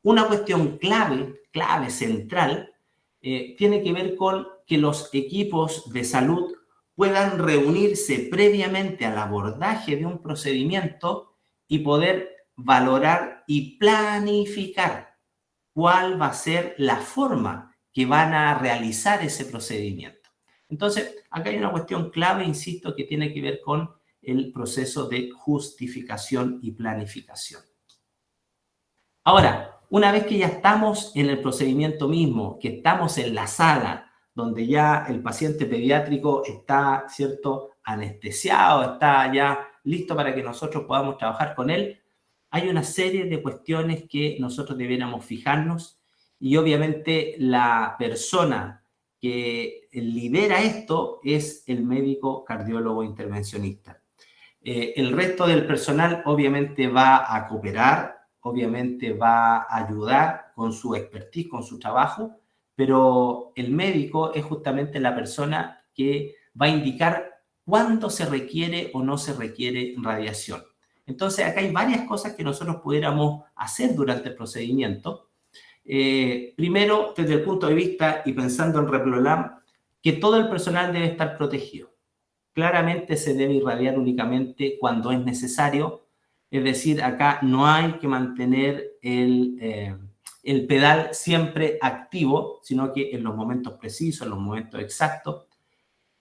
Una cuestión clave, central, tiene que ver con que los equipos de salud puedan reunirse previamente al abordaje de un procedimiento y poder valorar y planificar cuál va a ser la forma que van a realizar ese procedimiento. Entonces, acá hay una cuestión clave, insisto, que tiene que ver con el proceso de justificación y planificación. Ahora, una vez que ya estamos en el procedimiento mismo, que estamos en la sala, donde ya el paciente pediátrico está, ¿cierto?, anestesiado, está ya listo para que nosotros podamos trabajar con él, hay una serie de cuestiones que nosotros debiéramos fijarnos y obviamente la persona que lidera esto es el médico cardiólogo intervencionista. El resto del personal obviamente va a cooperar, obviamente va a ayudar con su expertise, con su trabajo, pero el médico es justamente la persona que va a indicar cuándo se requiere o no se requiere radiación. Entonces, acá hay varias cosas que nosotros pudiéramos hacer durante el procedimiento. Primero, desde el punto de vista, y pensando en ReploLab, que todo el personal debe estar protegido. Claramente se debe irradiar únicamente cuando es necesario. Es decir, acá no hay que mantener el pedal siempre activo, sino que en los momentos precisos, en los momentos exactos.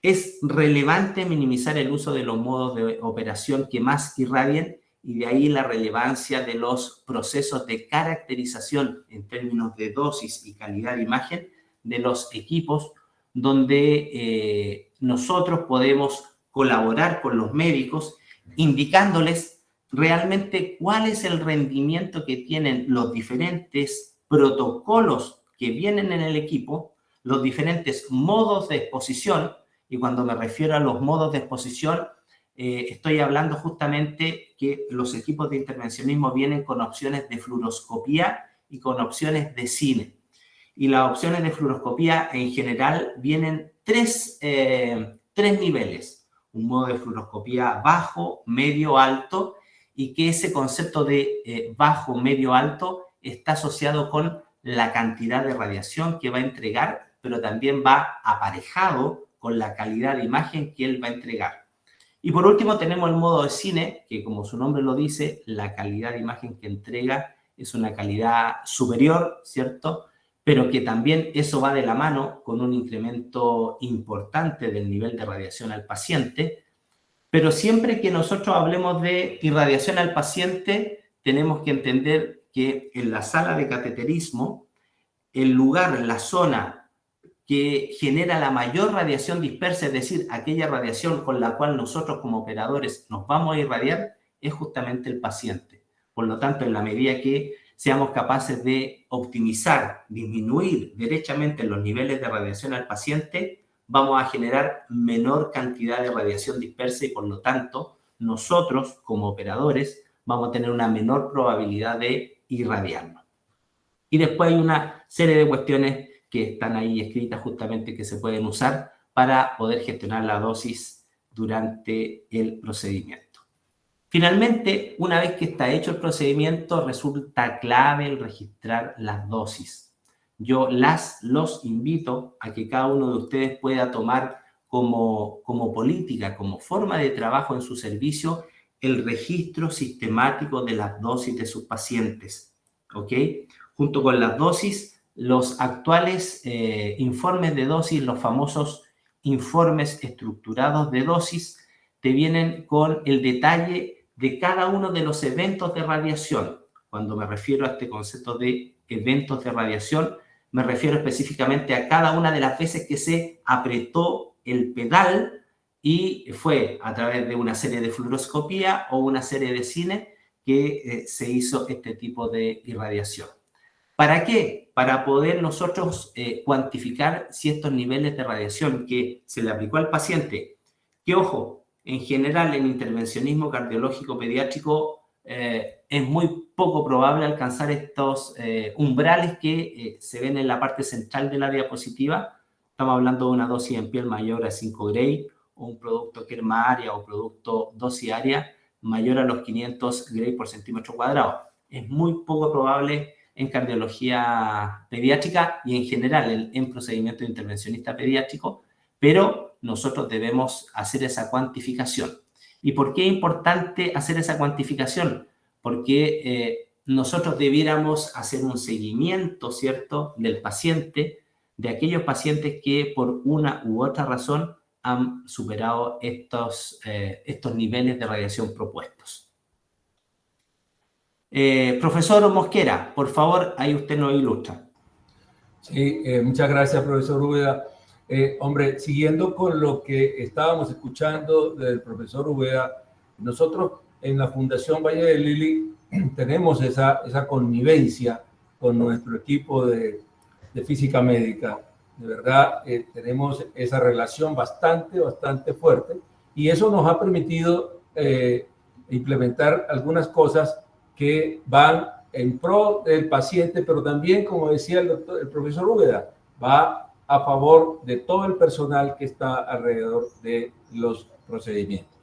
Es relevante minimizar el uso de los modos de operación que más irradien y de ahí la relevancia de los procesos de caracterización en términos de dosis y calidad de imagen de los equipos donde nosotros podemos colaborar con los médicos indicándoles realmente cuál es el rendimiento que tienen los diferentes protocolos que vienen en el equipo, los diferentes modos de exposición. Y cuando me refiero a los modos de exposición, estoy hablando justamente que los equipos de intervencionismo vienen con opciones de fluoroscopía y con opciones de cine. Y las opciones de fluoroscopía en general vienen tres niveles. Un modo de fluoroscopía bajo, medio, alto, y que ese concepto de bajo, medio, alto está asociado con la cantidad de radiación que va a entregar, pero también va aparejado con la calidad de imagen que él va a entregar. Y por último tenemos el modo de cine, que como su nombre lo dice, la calidad de imagen que entrega es una calidad superior, ¿cierto? Pero que también eso va de la mano con un incremento importante del nivel de radiación al paciente. Pero siempre que nosotros hablemos de irradiación al paciente, tenemos que entender que en la sala de cateterismo, el lugar, la zona que genera la mayor radiación dispersa, es decir, aquella radiación con la cual nosotros como operadores nos vamos a irradiar, es justamente el paciente. Por lo tanto, en la medida que seamos capaces de optimizar, disminuir derechamente los niveles de radiación al paciente, vamos a generar menor cantidad de radiación dispersa y por lo tanto, nosotros como operadores vamos a tener una menor probabilidad de irradiarnos. Y después hay una serie de cuestiones que están ahí escritas justamente que se pueden usar para poder gestionar la dosis durante el procedimiento. Finalmente, una vez que está hecho el procedimiento, resulta clave el registrar las dosis. Yo los invito a que cada uno de ustedes pueda tomar como política, como forma de trabajo en su servicio, el registro sistemático de las dosis de sus pacientes, ¿ok? Junto con las dosis, los actuales informes de dosis, los famosos informes estructurados de dosis, te vienen con el detalle de cada uno de los eventos de radiación. Cuando me refiero a este concepto de eventos de radiación. Me refiero específicamente a cada una de las veces que se apretó el pedal y fue a través de una serie de fluoroscopía o una serie de cine que se hizo este tipo de irradiación. ¿Para qué? Para poder nosotros cuantificar si estos niveles de radiación que se le aplicó al paciente, que ojo, en general en intervencionismo cardiológico pediátrico es muy poco probable alcanzar estos umbrales que se ven en la parte central de la diapositiva. Estamos hablando de una dosis en piel mayor a 5 Gray, o un producto Kerma área o producto dosis área mayor a los 500 Gray por centímetro cuadrado. Es muy poco probable en cardiología pediátrica y en general en procedimiento intervencionista pediátrico, pero nosotros debemos hacer esa cuantificación. ¿Y por qué es importante hacer esa cuantificación? Porque nosotros debiéramos hacer un seguimiento, ¿cierto?, del paciente, de aquellos pacientes que por una u otra razón han superado estos niveles de radiación propuestos. Profesor Mosquera, por favor, ahí usted nos ilustra. Sí, muchas gracias, profesor Úbeda. Hombre, siguiendo con lo que estábamos escuchando del profesor Úbeda, nosotros en la Fundación Valle de Lili tenemos esa connivencia con nuestro equipo de física médica. De verdad, tenemos esa relación bastante fuerte y eso nos ha permitido implementar algunas cosas que van en pro del paciente, pero también, como decía el profesor Úbeda, va a favor de todo el personal que está alrededor de los procedimientos.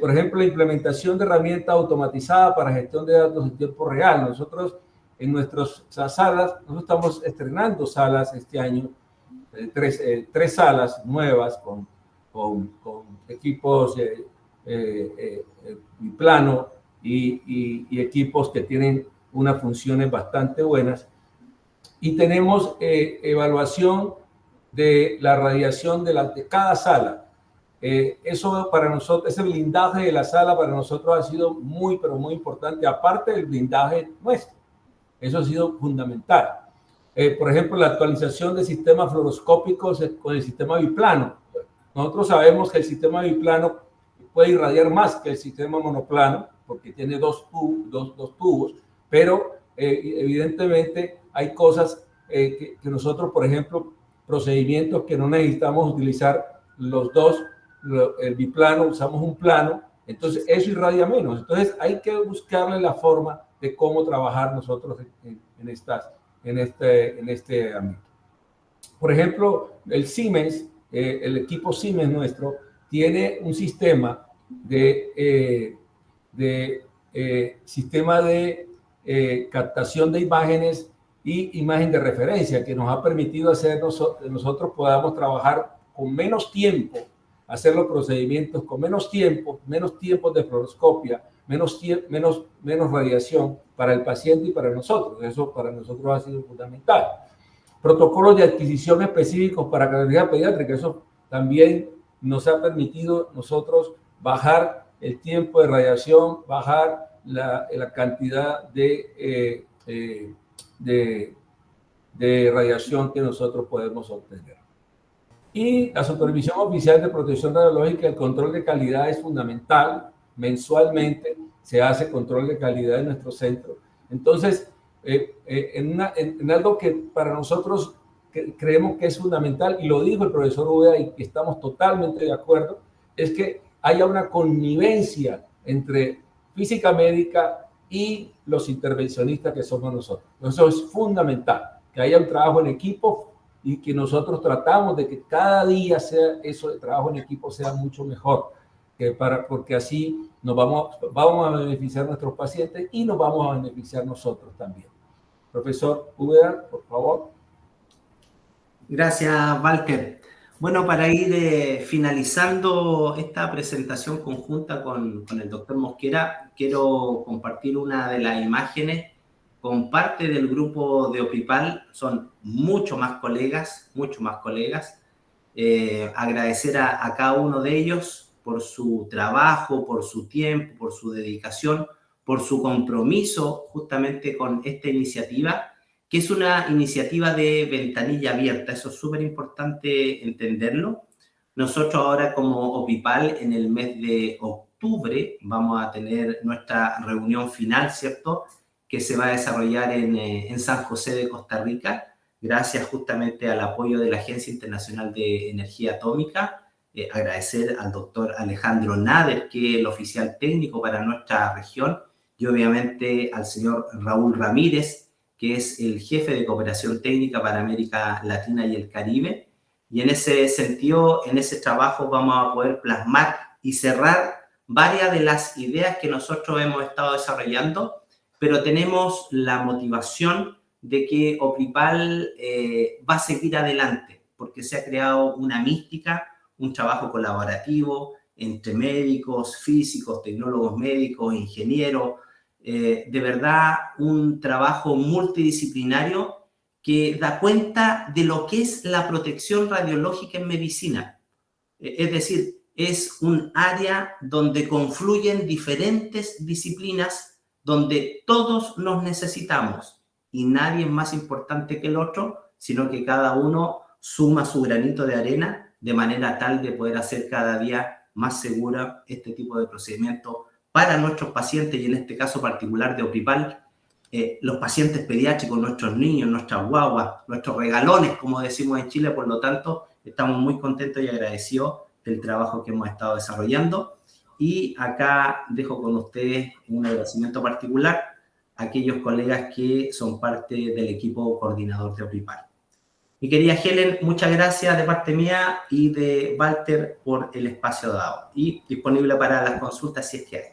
Por ejemplo, la implementación de herramienta automatizada para gestión de datos en tiempo real. Nosotros en nuestras salas, nosotros estamos estrenando salas este año, tres salas nuevas con equipos biplano y equipos que tienen unas funciones bastante buenas. Y tenemos evaluación de la radiación de cada sala. Eso para nosotros, ese blindaje de la sala para nosotros ha sido muy, pero muy importante, aparte del blindaje nuestro. Eso ha sido fundamental. Por ejemplo, la actualización de sistemas fluoroscópicos con el sistema biplano. Nosotros sabemos que el sistema biplano puede irradiar más que el sistema monoplano, porque tiene dos tubos, pero evidentemente hay cosas que nosotros, por ejemplo, procedimientos que no necesitamos utilizar los dos, el biplano, usamos un plano, entonces eso irradia menos. Entonces hay que buscarle la forma de cómo trabajar nosotros en este ámbito. Por ejemplo, el Siemens, el equipo Siemens nuestro, tiene un sistema sistema de captación de imágenes y imagen de referencia que nos ha permitido hacer que nosotros podamos trabajar con menos tiempo, hacer los procedimientos con menos tiempo de fluoroscopia, menos radiación para el paciente y para nosotros. Eso para nosotros ha sido fundamental. Protocolos de adquisición específicos para cardiología pediátrica, eso también nos ha permitido nosotros bajar el tiempo de radiación, bajar la cantidad de radiación que nosotros podemos obtener. Y la supervisión oficial de protección radiológica, el control de calidad es fundamental. Mensualmente se hace control de calidad en nuestro centro. Entonces, en algo que para nosotros creemos que es fundamental, y lo dijo el profesor Úbeda y estamos totalmente de acuerdo, es que haya una connivencia entre física médica y los intervencionistas que somos nosotros. Eso es fundamental, que haya un trabajo en equipo y que nosotros tratamos de que cada día sea eso de trabajo en equipo sea mucho mejor, porque así vamos a beneficiar a nuestros pacientes y nos vamos a beneficiar nosotros también. Profesor Úbeda, por favor. Gracias, Walter. Bueno, para ir finalizando esta presentación conjunta con el doctor Mosquera, quiero compartir una de las imágenes con parte del grupo de OPIPAL. Son mucho más colegas. Agradecer a cada uno de ellos por su trabajo, por su tiempo, por su dedicación, por su compromiso justamente con esta iniciativa que es una iniciativa de ventanilla abierta. Eso es súper importante entenderlo. Nosotros ahora como OPIPAL en el mes de octubre vamos a tener nuestra reunión final, ¿cierto?, que se va a desarrollar en San José de Costa Rica, gracias justamente al apoyo de la Agencia Internacional de Energía Atómica. Agradecer al doctor Alejandro Nader, que es el oficial técnico para nuestra región, y obviamente al señor Raúl Ramírez, que es el jefe de cooperación técnica para América Latina y el Caribe. Y en ese sentido, en ese trabajo vamos a poder plasmar y cerrar varias de las ideas que nosotros hemos estado desarrollando, pero tenemos la motivación de que OPIPAL va a seguir adelante, porque se ha creado una mística, un trabajo colaborativo entre médicos, físicos, tecnólogos médicos, ingenieros, de verdad un trabajo multidisciplinario que da cuenta de lo que es la protección radiológica en medicina. Es decir, es un área donde confluyen diferentes disciplinas, donde todos nos necesitamos y nadie es más importante que el otro, sino que cada uno suma su granito de arena de manera tal de poder hacer cada día más segura este tipo de procedimientos para nuestros pacientes, y en este caso particular de OPIPAL, los pacientes pediátricos, nuestros niños, nuestras guaguas, nuestros regalones, como decimos en Chile. Por lo tanto, estamos muy contentos y agradecidos del trabajo que hemos estado desarrollando. Y acá dejo con ustedes un agradecimiento particular a aquellos colegas que son parte del equipo coordinador de OPIPAL. Mi querida Helen, muchas gracias de parte mía y de Walter por el espacio dado, y disponible para las consultas si es que hay.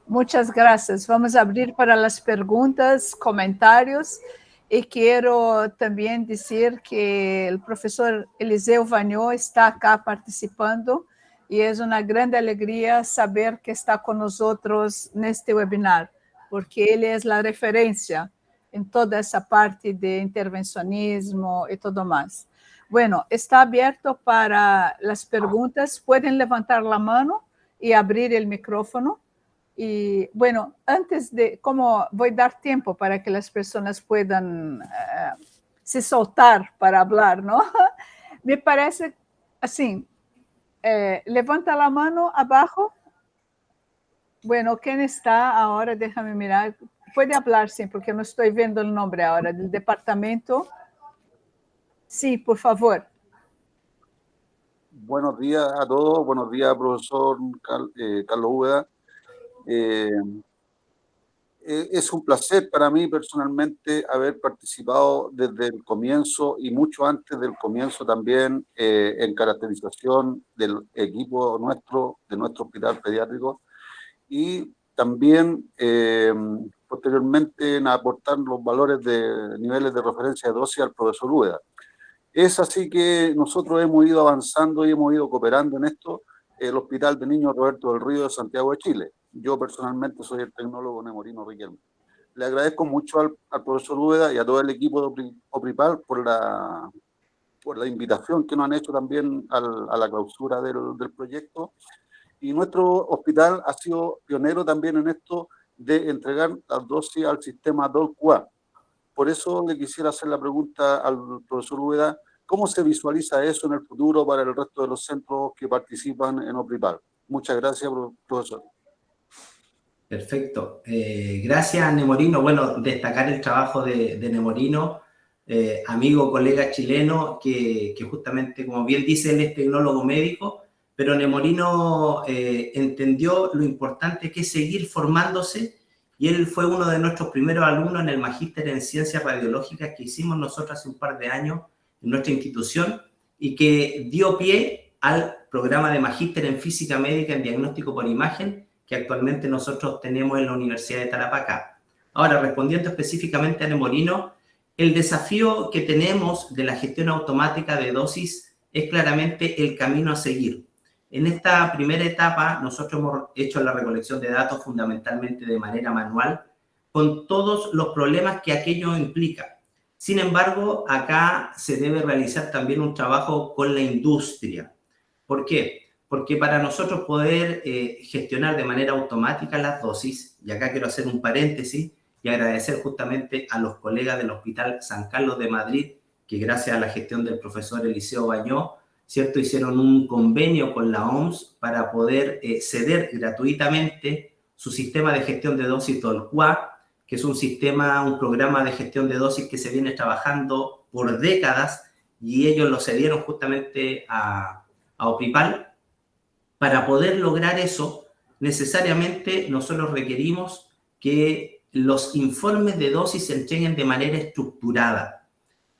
Muchas gracias. Vamos a abrir para las preguntas, comentarios. Y quiero también decir que el profesor Eliseu Vagnot está acá participando y es una gran alegría saber que está con nosotros en este webinar, porque él es la referencia en toda esa parte de intervencionismo y todo más. Bueno, está abierto para las preguntas. Pueden levantar la mano y abrir el micrófono. Y bueno, antes de, como voy a dar tiempo para que las personas puedan se soltar para hablar, ¿no? Me parece así, levanta la mano abajo. Bueno, ¿quién está ahora? Déjame mirar. Puede hablar, sí, porque no estoy viendo el nombre ahora, del departamento. Sí, por favor. Buenos días a todos, buenos días, profesor Carlos Úbeda. Es un placer para mí personalmente haber participado desde el comienzo y mucho antes del comienzo también en caracterización del equipo nuestro, de nuestro hospital pediátrico, y también posteriormente en aportar los valores de niveles de referencia de dosis al profesor Úbeda. Es así que nosotros hemos ido avanzando y hemos ido cooperando en esto, el Hospital de Niños Roberto del Río de Santiago de Chile. Yo personalmente soy el tecnólogo Nemorino Riquelme. Le agradezco mucho al profesor Úbeda y a todo el equipo de OPIPAL por la invitación que nos han hecho también a la clausura del proyecto. Y nuestro hospital ha sido pionero también en esto de entregar las dosis al sistema DOL-QA. Por eso le quisiera hacer la pregunta al profesor Úbeda, ¿cómo se visualiza eso en el futuro para el resto de los centros que participan en OPIPAL? Muchas gracias, profesor. Perfecto. Gracias, Nemorino. Bueno, destacar el trabajo de Nemorino, amigo, colega chileno, que justamente, como bien dice, él es tecnólogo médico, pero Nemorino entendió lo importante que es seguir formándose, y él fue uno de nuestros primeros alumnos en el Magíster en Ciencias Radiológicas que hicimos nosotros hace un par de años en nuestra institución, y que dio pie al programa de Magíster en Física Médica en Diagnóstico por Imagen, que actualmente nosotros tenemos en la Universidad de Tarapacá. Ahora, respondiendo específicamente a Nemorino, el desafío que tenemos de la gestión automática de dosis es claramente el camino a seguir. En esta primera etapa, nosotros hemos hecho la recolección de datos fundamentalmente de manera manual, con todos los problemas que aquello implica. Sin embargo, acá se debe realizar también un trabajo con la industria. ¿Por qué? Porque para nosotros poder gestionar de manera automática las dosis, y acá quiero hacer un paréntesis, y agradecer justamente a los colegas del Hospital San Carlos de Madrid, que gracias a la gestión del profesor Eliseo Bañó, ¿cierto?, hicieron un convenio con la OMS para poder ceder gratuitamente su sistema de gestión de dosis Tolcua, que es un programa de gestión de dosis que se viene trabajando por décadas, y ellos lo cedieron justamente a OPIPAL. Para poder lograr eso, necesariamente nosotros requerimos que los informes de dosis se entreguen de manera estructurada.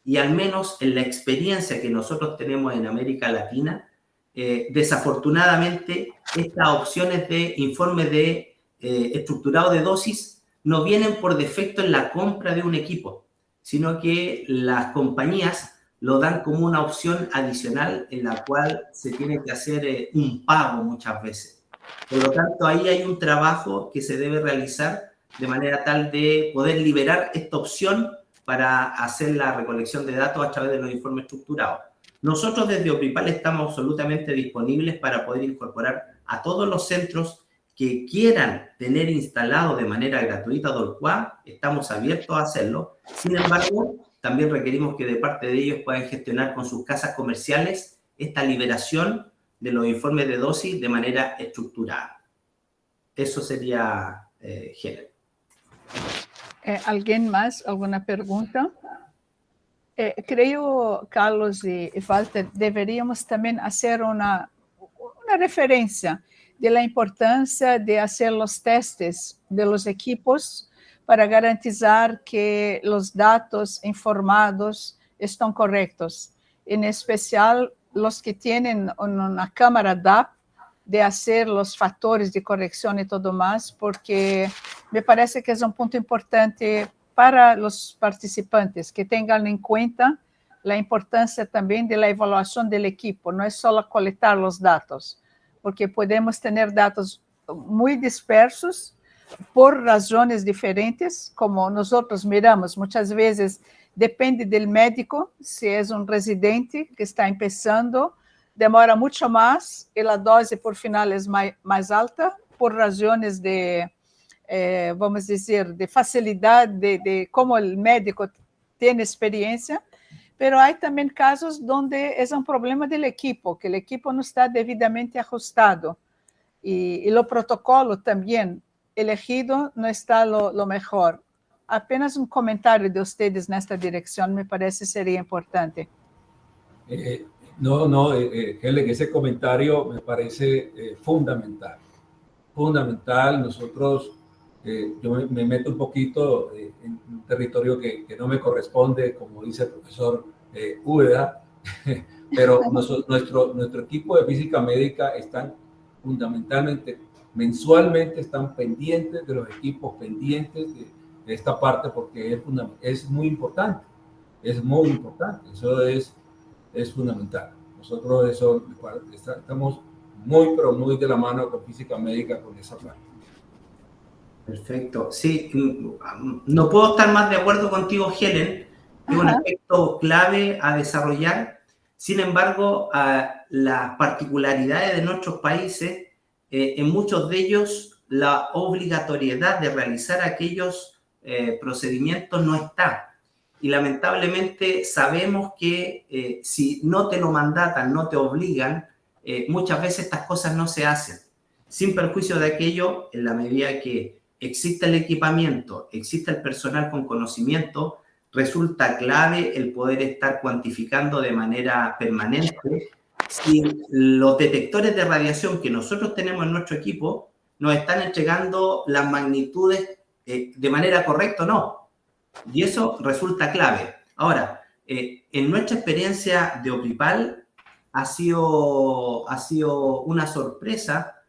Y al menos en la experiencia que nosotros tenemos en América Latina, desafortunadamente estas opciones de informe de estructurado de dosis no vienen por defecto en la compra de un equipo, sino que las compañías lo dan como una opción adicional en la cual se tiene que hacer un pago muchas veces. Por lo tanto, ahí hay un trabajo que se debe realizar de manera tal de poder liberar esta opción para hacer la recolección de datos a través de los informes estructurados. Nosotros desde OPIPAL estamos absolutamente disponibles para poder incorporar a todos los centros que quieran tener instalado de manera gratuita Dolcua. Estamos abiertos a hacerlo. Sin embargo, también requerimos que de parte de ellos puedan gestionar con sus casas comerciales esta liberación de los informes de dosis de manera estructurada. Eso sería, Helen. ¿Alguien más? ¿Alguna pregunta? Creo, Carlos y Walter, deberíamos también hacer una referencia de la importancia de hacer los testes de los equipos para garantizar que los datos informados están correctos, en especial los que tienen una cámara DAP, de hacer los factores de corrección y todo más, porque me parece que es un punto importante para los participantes, que tengan en cuenta la importancia también de la evaluación del equipo, no es solo colectar los datos, porque podemos tener datos muy dispersos por razones diferentes, como nosotros miramos, muchas veces depende del médico, si es un residente que está empezando, demora mucho más y la dose por final es más alta por razones de, vamos decir, de facilidad, de cómo el médico tiene experiencia, pero hay también casos donde es un problema del equipo, que el equipo no está debidamente ajustado y los protocolos también elegido no está lo mejor. Apenas un comentario de ustedes en esta dirección me parece sería importante. Helen, ese comentario me parece fundamental. Fundamental. Nosotros, yo me meto un poquito en un territorio que no me corresponde, como dice el profesor Úbeda, pero nuestro equipo de física médica están fundamentalmente, mensualmente están pendientes de los equipos, pendientes de esta parte, porque es muy importante, eso es fundamental. Nosotros estamos pero muy de la mano con física médica con esa parte. Perfecto. Sí, no puedo estar más de acuerdo contigo, Helen. Es un aspecto clave a desarrollar. Sin embargo, las particularidades de nuestros países, en muchos de ellos, la obligatoriedad de realizar aquellos procedimientos no está. Y lamentablemente sabemos que si no te lo mandatan, no te obligan, muchas veces estas cosas no se hacen. Sin perjuicio de aquello, en la medida que exista el equipamiento, exista el personal con conocimiento, resulta clave el poder estar cuantificando de manera permanente si los detectores de radiación que nosotros tenemos en nuestro equipo nos están entregando las magnitudes de manera correcta o no. Y eso resulta clave. Ahora, en nuestra experiencia de OPIPAL ha sido una sorpresa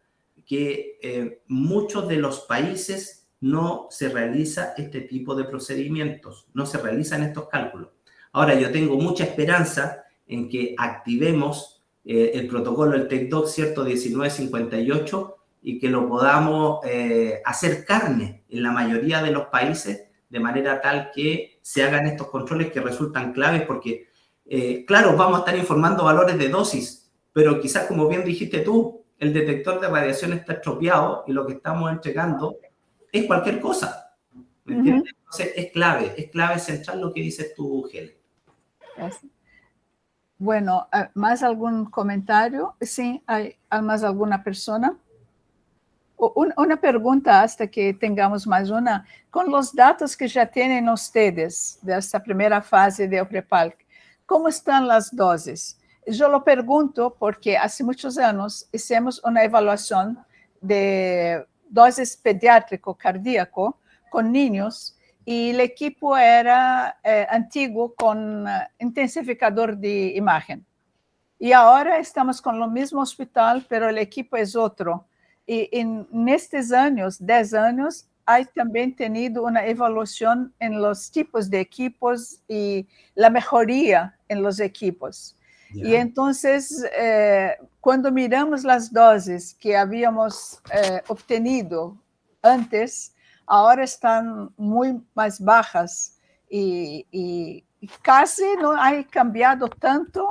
que muchos de los países no se realiza este tipo de procedimientos, no se realizan estos cálculos. Ahora, yo tengo mucha esperanza en que activemos el protocolo del TECDOC, ¿cierto?, 1958, y que lo podamos hacer carne en la mayoría de los países, de manera tal que se hagan estos controles que resultan claves, porque, claro, vamos a estar informando valores de dosis, pero quizás, como bien dijiste tú, el detector de radiación está estropeado y lo que estamos entregando es cualquier cosa. ¿Me entiendes? Entonces, es clave central lo que dices tú, Helen. Bueno, ¿más algún comentario? Sí, ¿hay más alguna persona? Una pregunta hasta que tengamos más una. Con los datos que ya tienen ustedes de esta primera fase de Oprepalc, ¿cómo están las dosis? Yo lo pregunto porque hace muchos años hicimos una evaluación de dosis pediátrico cardíaco con niños y el equipo era antiguo con intensificador de imagen. Y ahora estamos con lo mismo hospital, pero el equipo es otro. Y en estos años, 10 años, hay también tenido una evaluación en los tipos de equipos y la mejoría en los equipos. Yeah. Y entonces, cuando miramos las dosis que habíamos obtenido antes, ahora están muy más bajas y casi no ha cambiado tanto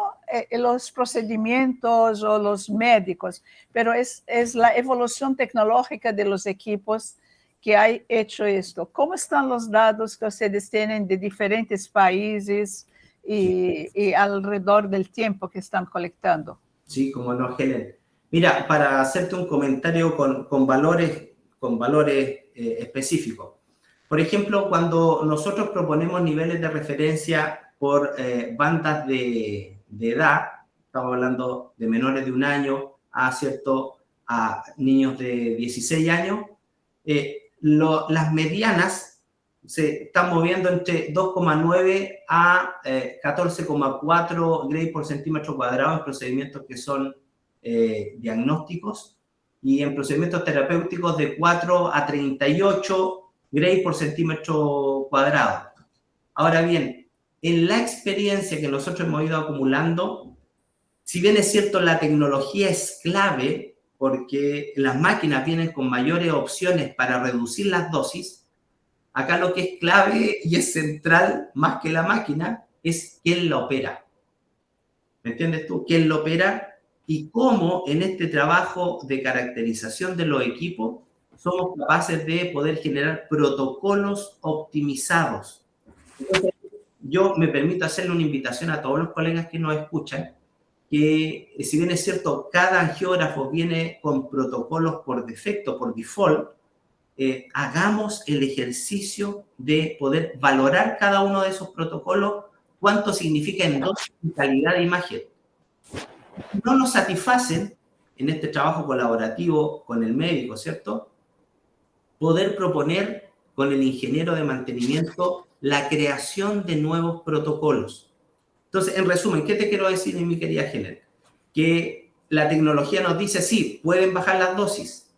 los procedimientos o los médicos, pero es la evolución tecnológica de los equipos que ha hecho esto. ¿Cómo están los datos que ustedes tienen de diferentes países y alrededor del tiempo que están colectando? Sí, como no, Helen. Mira, para hacerte un comentario con valores específicos. Por ejemplo, cuando nosotros proponemos niveles de referencia por bandas de edad, estamos hablando de menores de 1 año a niños de 16 años, las medianas se están moviendo entre 2,9 a 14,4 Gray por centímetro cuadrado en procedimientos que son diagnósticos y en procedimientos terapéuticos de 4 a 38 Gray por centímetro cuadrado. Ahora bien, en la experiencia que nosotros hemos ido acumulando, si bien es cierto la tecnología es clave porque las máquinas vienen con mayores opciones para reducir las dosis, acá lo que es clave y es central más que la máquina es quién la opera. ¿Me entiendes tú? ¿Quién lo opera? Y cómo en este trabajo de caracterización de los equipos somos capaces de poder generar protocolos optimizados. Entonces, yo me permito hacerle una invitación a todos los colegas que nos escuchan, que si bien es cierto, cada angiógrafo viene con protocolos por defecto, por default, hagamos el ejercicio de poder valorar cada uno de esos protocolos, cuánto significa en dosis y calidad de imagen. No nos satisfacen en este trabajo colaborativo con el médico, ¿cierto? Poder proponer con el ingeniero de mantenimiento la creación de nuevos protocolos. Entonces, en resumen, ¿qué te quiero decir, mi querida Helen? Que la tecnología nos dice, sí, pueden bajar las dosis,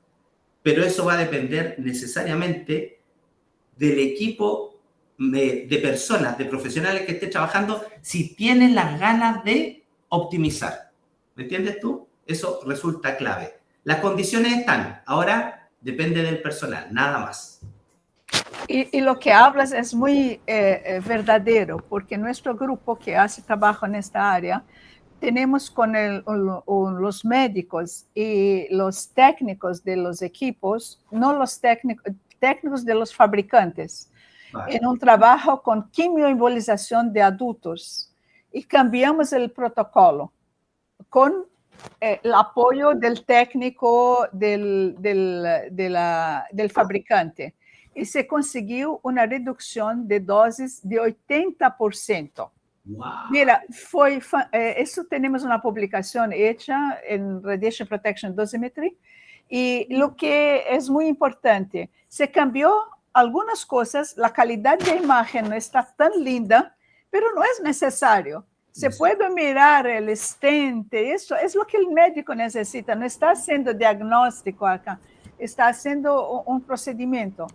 pero eso va a depender necesariamente del equipo de personas, de profesionales que estén trabajando, si tienen las ganas de optimizar. ¿Me entiendes tú? Eso resulta clave. Las condiciones están, ahora depende del personal, nada más. Y lo que hablas es muy verdadero, porque nuestro grupo que hace trabajo en esta área, tenemos con los médicos y los técnicos de los equipos, no los técnicos de los fabricantes, vale, en un trabajo con quimioembolización de adultos. Y cambiamos el protocolo con el apoyo del técnico del fabricante. Y se consiguió una reducción de dosis de 80%. Wow. Mira, eso tenemos una publicación hecha en Radiation Protection Dosimetry, y lo que es muy importante, se cambió algunas cosas, la calidad de imagen no está tan linda, pero no es necesario. Se puede mirar el stent, eso es lo que el médico necesita, no está haciendo diagnóstico acá, está haciendo un procedimiento.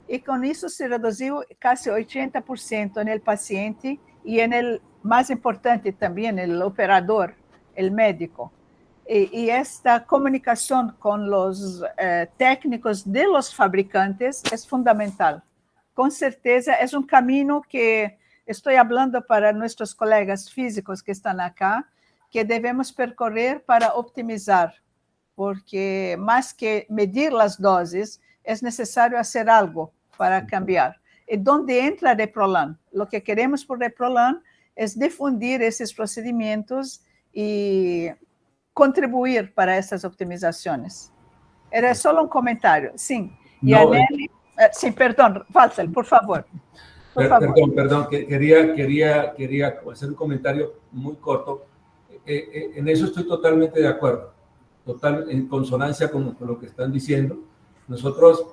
Y con eso se redució casi 80% en el paciente y en el más importante también, el operador, el médico. Y esta comunicación con los técnicos de los fabricantes es fundamental. Con certeza es un camino que estoy hablando para nuestros colegas físicos que están acá, que debemos percorrer para optimizar, porque más que medir las dosis, es necesario hacer algo para cambiar. ¿Dónde entra Reprolan? Lo que queremos por Reprolan es difundir esos procedimientos y contribuir para estas optimizaciones. Era solo un comentario. Sí. Y No, Aneli, sí, perdón, Walter, por favor. Perdón, quería hacer un comentario muy corto. En eso estoy totalmente de acuerdo, en consonancia con lo que están diciendo. Nosotros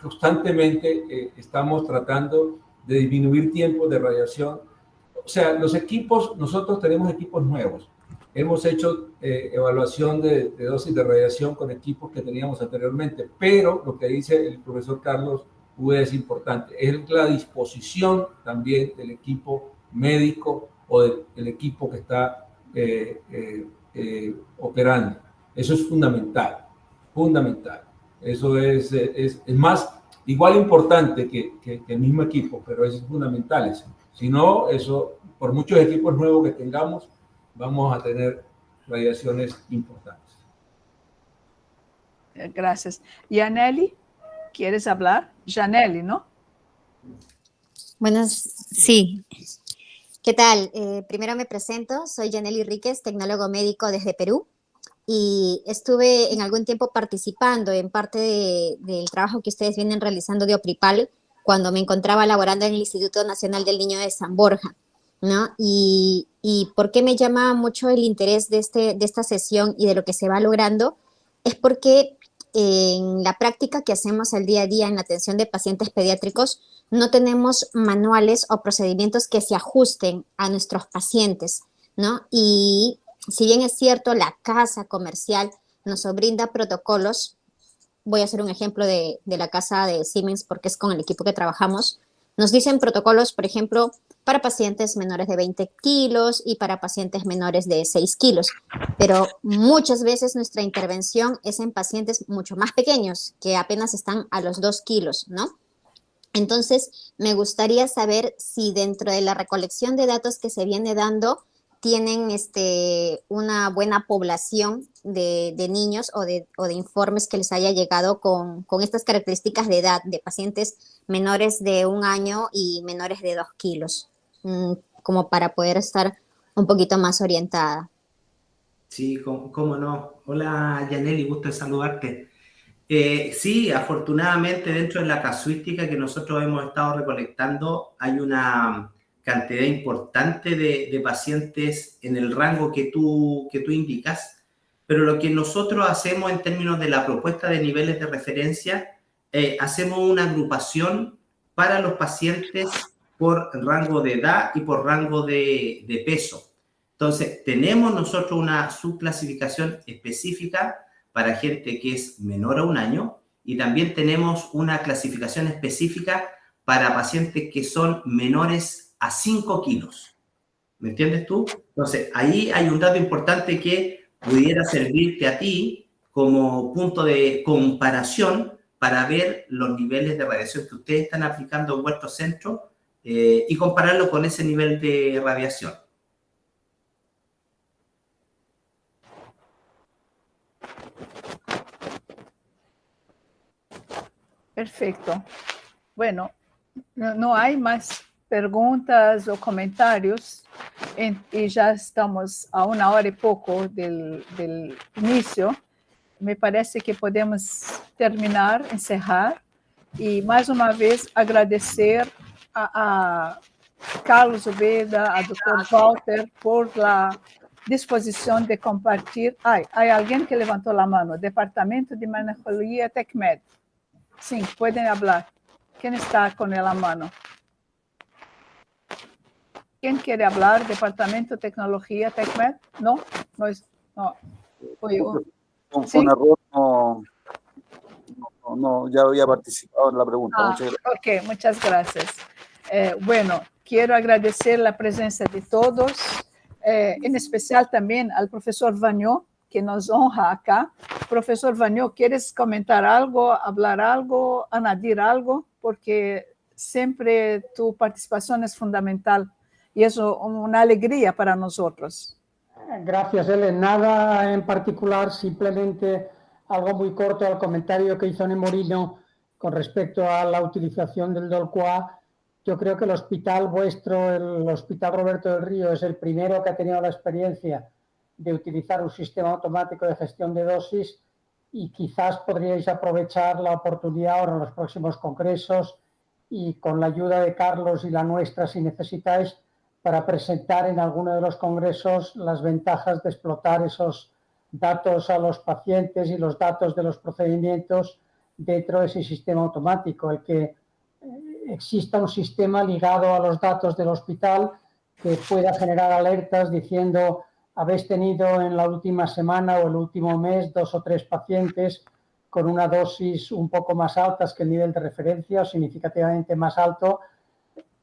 constantemente estamos tratando de disminuir tiempos de radiación. O sea, los equipos, nosotros tenemos equipos nuevos. Hemos hecho evaluación de dosis de radiación con equipos que teníamos anteriormente, pero lo que dice el profesor Carlos es importante, es la disposición también del equipo médico o del equipo que está operando. Eso es fundamental, fundamental. Eso es más, igual importante que el mismo equipo, pero es fundamental eso. Si no, eso, por muchos equipos nuevos que tengamos, vamos a tener radiaciones importantes. Gracias. ¿Y Aneli? ¿Quieres hablar? Janelli, ¿no? Buenas, sí. ¿Qué tal? Primero me presento, soy Janelli Ríquez, tecnólogo médico desde Perú, y estuve en algún tiempo participando en parte del trabajo que ustedes vienen realizando de OPRIPAL cuando me encontraba laborando en el Instituto Nacional del Niño de San Borja, ¿no? Y ¿por qué me llama mucho el interés de esta sesión y de lo que se va logrando? Es porque en la práctica que hacemos al día a día en la atención de pacientes pediátricos, no tenemos manuales o procedimientos que se ajusten a nuestros pacientes, ¿no? Y si bien es cierto, la casa comercial nos brinda protocolos, voy a hacer un ejemplo de la casa de Siemens porque es con el equipo que trabajamos, nos dicen protocolos, por ejemplo, para pacientes menores de 20 kilos y para pacientes menores de 6 kilos. Pero muchas veces nuestra intervención es en pacientes mucho más pequeños, que apenas están a los 2 kilos, ¿no? Entonces, me gustaría saber si dentro de la recolección de datos que se viene dando, tienen una buena población de niños o de informes que les haya llegado con estas características de edad, de pacientes menores de 1 año y menores de 2 kilos, como para poder estar un poquito más orientada. Sí, cómo no. Hola, Janelli, gusto de saludarte. Sí, afortunadamente dentro de la casuística que nosotros hemos estado recolectando hay una cantidad importante de pacientes en el rango que tú indicas, pero lo que nosotros hacemos en términos de la propuesta de niveles de referencia, hacemos una agrupación para los pacientes por rango de edad y por rango de peso. Entonces, tenemos nosotros una subclasificación específica para gente que es menor a 1 año y también tenemos una clasificación específica para pacientes que son menores a 5 kilos. ¿Me entiendes tú? Entonces, ahí hay un dato importante que pudiera servirte a ti como punto de comparación para ver los niveles de radiación que ustedes están aplicando en vuestro centro y compararlo con ese nivel de radiación. Perfecto. Bueno, no hay más preguntas o comentarios y ya estamos a 1 hora y poco del inicio. Me parece que podemos terminar, encerrar y más una vez agradecer a Carlos Ubeda, a Dr. Walter por la disposición de compartir. Hay alguien que levantó la mano, Departamento de Manejología TecMed. Sí, pueden hablar. ¿Quién está con la mano? ¿Quién quiere hablar? Departamento de Tecnología TecMed? No, no es. No. Oye, Fue ¿sí? un error, no, ya había participado en la pregunta. Muchas gracias. Ok, muchas gracias. Bueno, quiero agradecer la presencia de todos, en especial también al profesor Vagnó, que nos honra acá. Profesor Vagnó, ¿quieres comentar algo, hablar algo, añadir algo? Porque siempre tu participación es fundamental y es una alegría para nosotros. Gracias, Helen. Nada en particular, simplemente algo muy corto al comentario que hizo Nemorino con respecto a la utilización del DOLCUA, yo creo que el hospital vuestro, el Hospital Roberto del Río, es el primero que ha tenido la experiencia de utilizar un sistema automático de gestión de dosis y quizás podríais aprovechar la oportunidad ahora en los próximos congresos y con la ayuda de Carlos y la nuestra, si necesitáis, para presentar en alguno de los congresos las ventajas de explotar esos datos a los pacientes y los datos de los procedimientos dentro de ese sistema automático, el que exista un sistema ligado a los datos del hospital que pueda generar alertas diciendo habéis tenido en la última semana o el último mes 2 o 3 pacientes con una dosis un poco más altas que el nivel de referencia o significativamente más alto.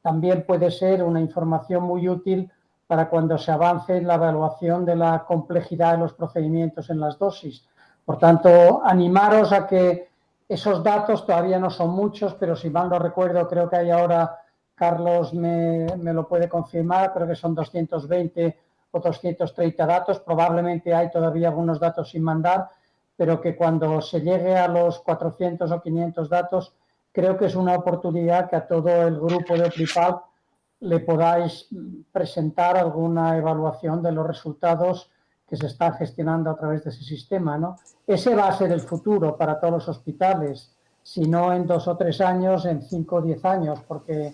También puede ser una información muy útil para cuando se avance en la evaluación de la complejidad de los procedimientos en las dosis. Por tanto, animaros a que esos datos todavía no son muchos, pero si mal no recuerdo, creo que hay ahora, Carlos me lo puede confirmar, creo que son 220 o 230 datos. Probablemente hay todavía algunos datos sin mandar, pero que cuando se llegue a los 400 o 500 datos, creo que es una oportunidad que a todo el grupo de OPRIPALP le podáis presentar alguna evaluación de los resultados que se están gestionando a través de ese sistema, ¿no? Ese va a ser el futuro para todos los hospitales, si no en 2 o 3 años, en 5 o 10 años, porque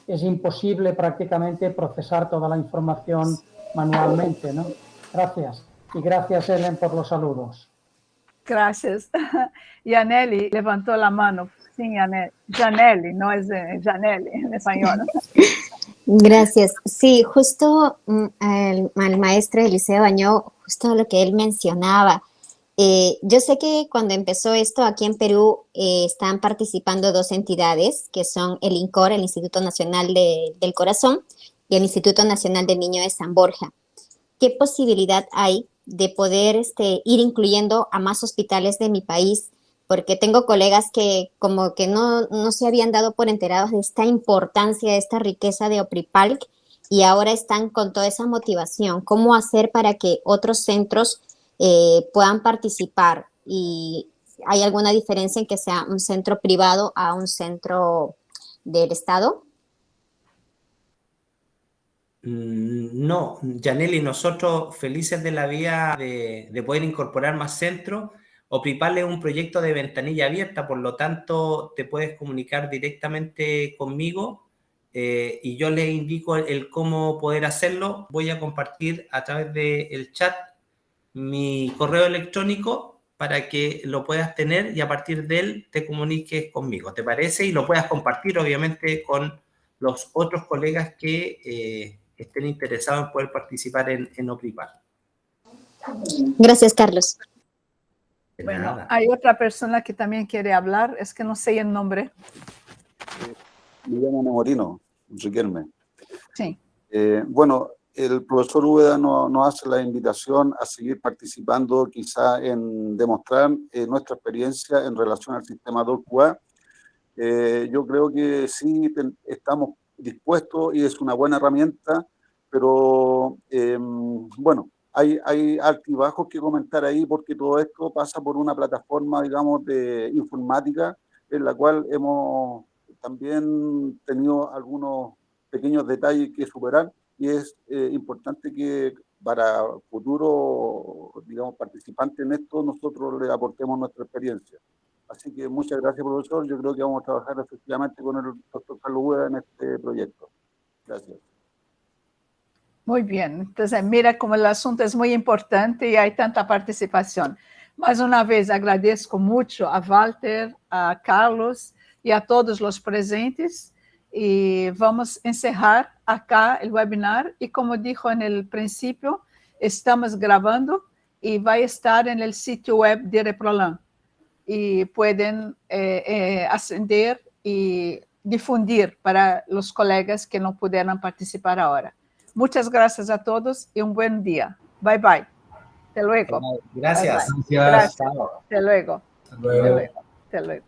es imposible prácticamente procesar toda la información manualmente, ¿no? Gracias. Y gracias, Helen, por los saludos. Gracias. Yaneli levantó la mano. Sí, Janelli, no es Janelli en español. Gracias. Sí, justo al maestro Eliseo Añó, justo lo que él mencionaba. Yo sé que cuando empezó esto aquí en Perú están participando 2 entidades, que son el INCOR, el Instituto Nacional del Corazón, y el Instituto Nacional del Niño de San Borja. ¿Qué posibilidad hay de poder ir incluyendo a más hospitales de mi país? Porque tengo colegas que como que no se habían dado por enterados de esta importancia, de esta riqueza de OPRIPALP, y ahora están con toda esa motivación. ¿Cómo hacer para que otros centros puedan participar? ¿Y hay alguna diferencia en que sea un centro privado a un centro del Estado? No, Yaneli, nosotros felices de la vida de poder incorporar más centros. OPRIPALP es un proyecto de ventanilla abierta, por lo tanto te puedes comunicar directamente conmigo y yo les indico el cómo poder hacerlo. Voy a compartir a través del chat mi correo electrónico para que lo puedas tener y a partir de él te comuniques conmigo, ¿te parece? Y lo puedas compartir obviamente con los otros colegas que estén interesados en poder participar en OPRIPALP. Gracias, Carlos. Bueno, Nada. hay otra persona que también quiere hablar, es que no sé el nombre. Me llamo Nemorino, Riquelme. Sí. Bueno, el profesor Úbeda nos hace la invitación a seguir participando, quizá en demostrar nuestra experiencia en relación al sistema DOLCUA. Yo creo que sí estamos dispuestos y es una buena herramienta, pero bueno, hay altibajos que comentar ahí porque todo esto pasa por una plataforma, digamos, de informática en la cual hemos también tenido algunos pequeños detalles que superar y es importante que para futuros, digamos, participantes en esto nosotros le aportemos nuestra experiencia. Así que muchas gracias, profesor. Yo creo que vamos a trabajar efectivamente con el doctor Carlos Úbeda en este proyecto. Gracias. Muy bien. Entonces, mira como el asunto es muy importante y hay tanta participación. Más una vez, agradezco mucho a Walter, a Carlos y a todos los presentes. Y vamos a encerrar acá el webinar. Y como dijo en el principio, estamos grabando y va a estar en el sitio web de Reprolan. Y pueden ascender y difundir para los colegas que no pudieron participar ahora. Muchas gracias a todos y un buen día. Bye, bye. Hasta luego. Gracias. Bye, bye. Gracias. Hasta luego. Hasta luego. Hasta luego.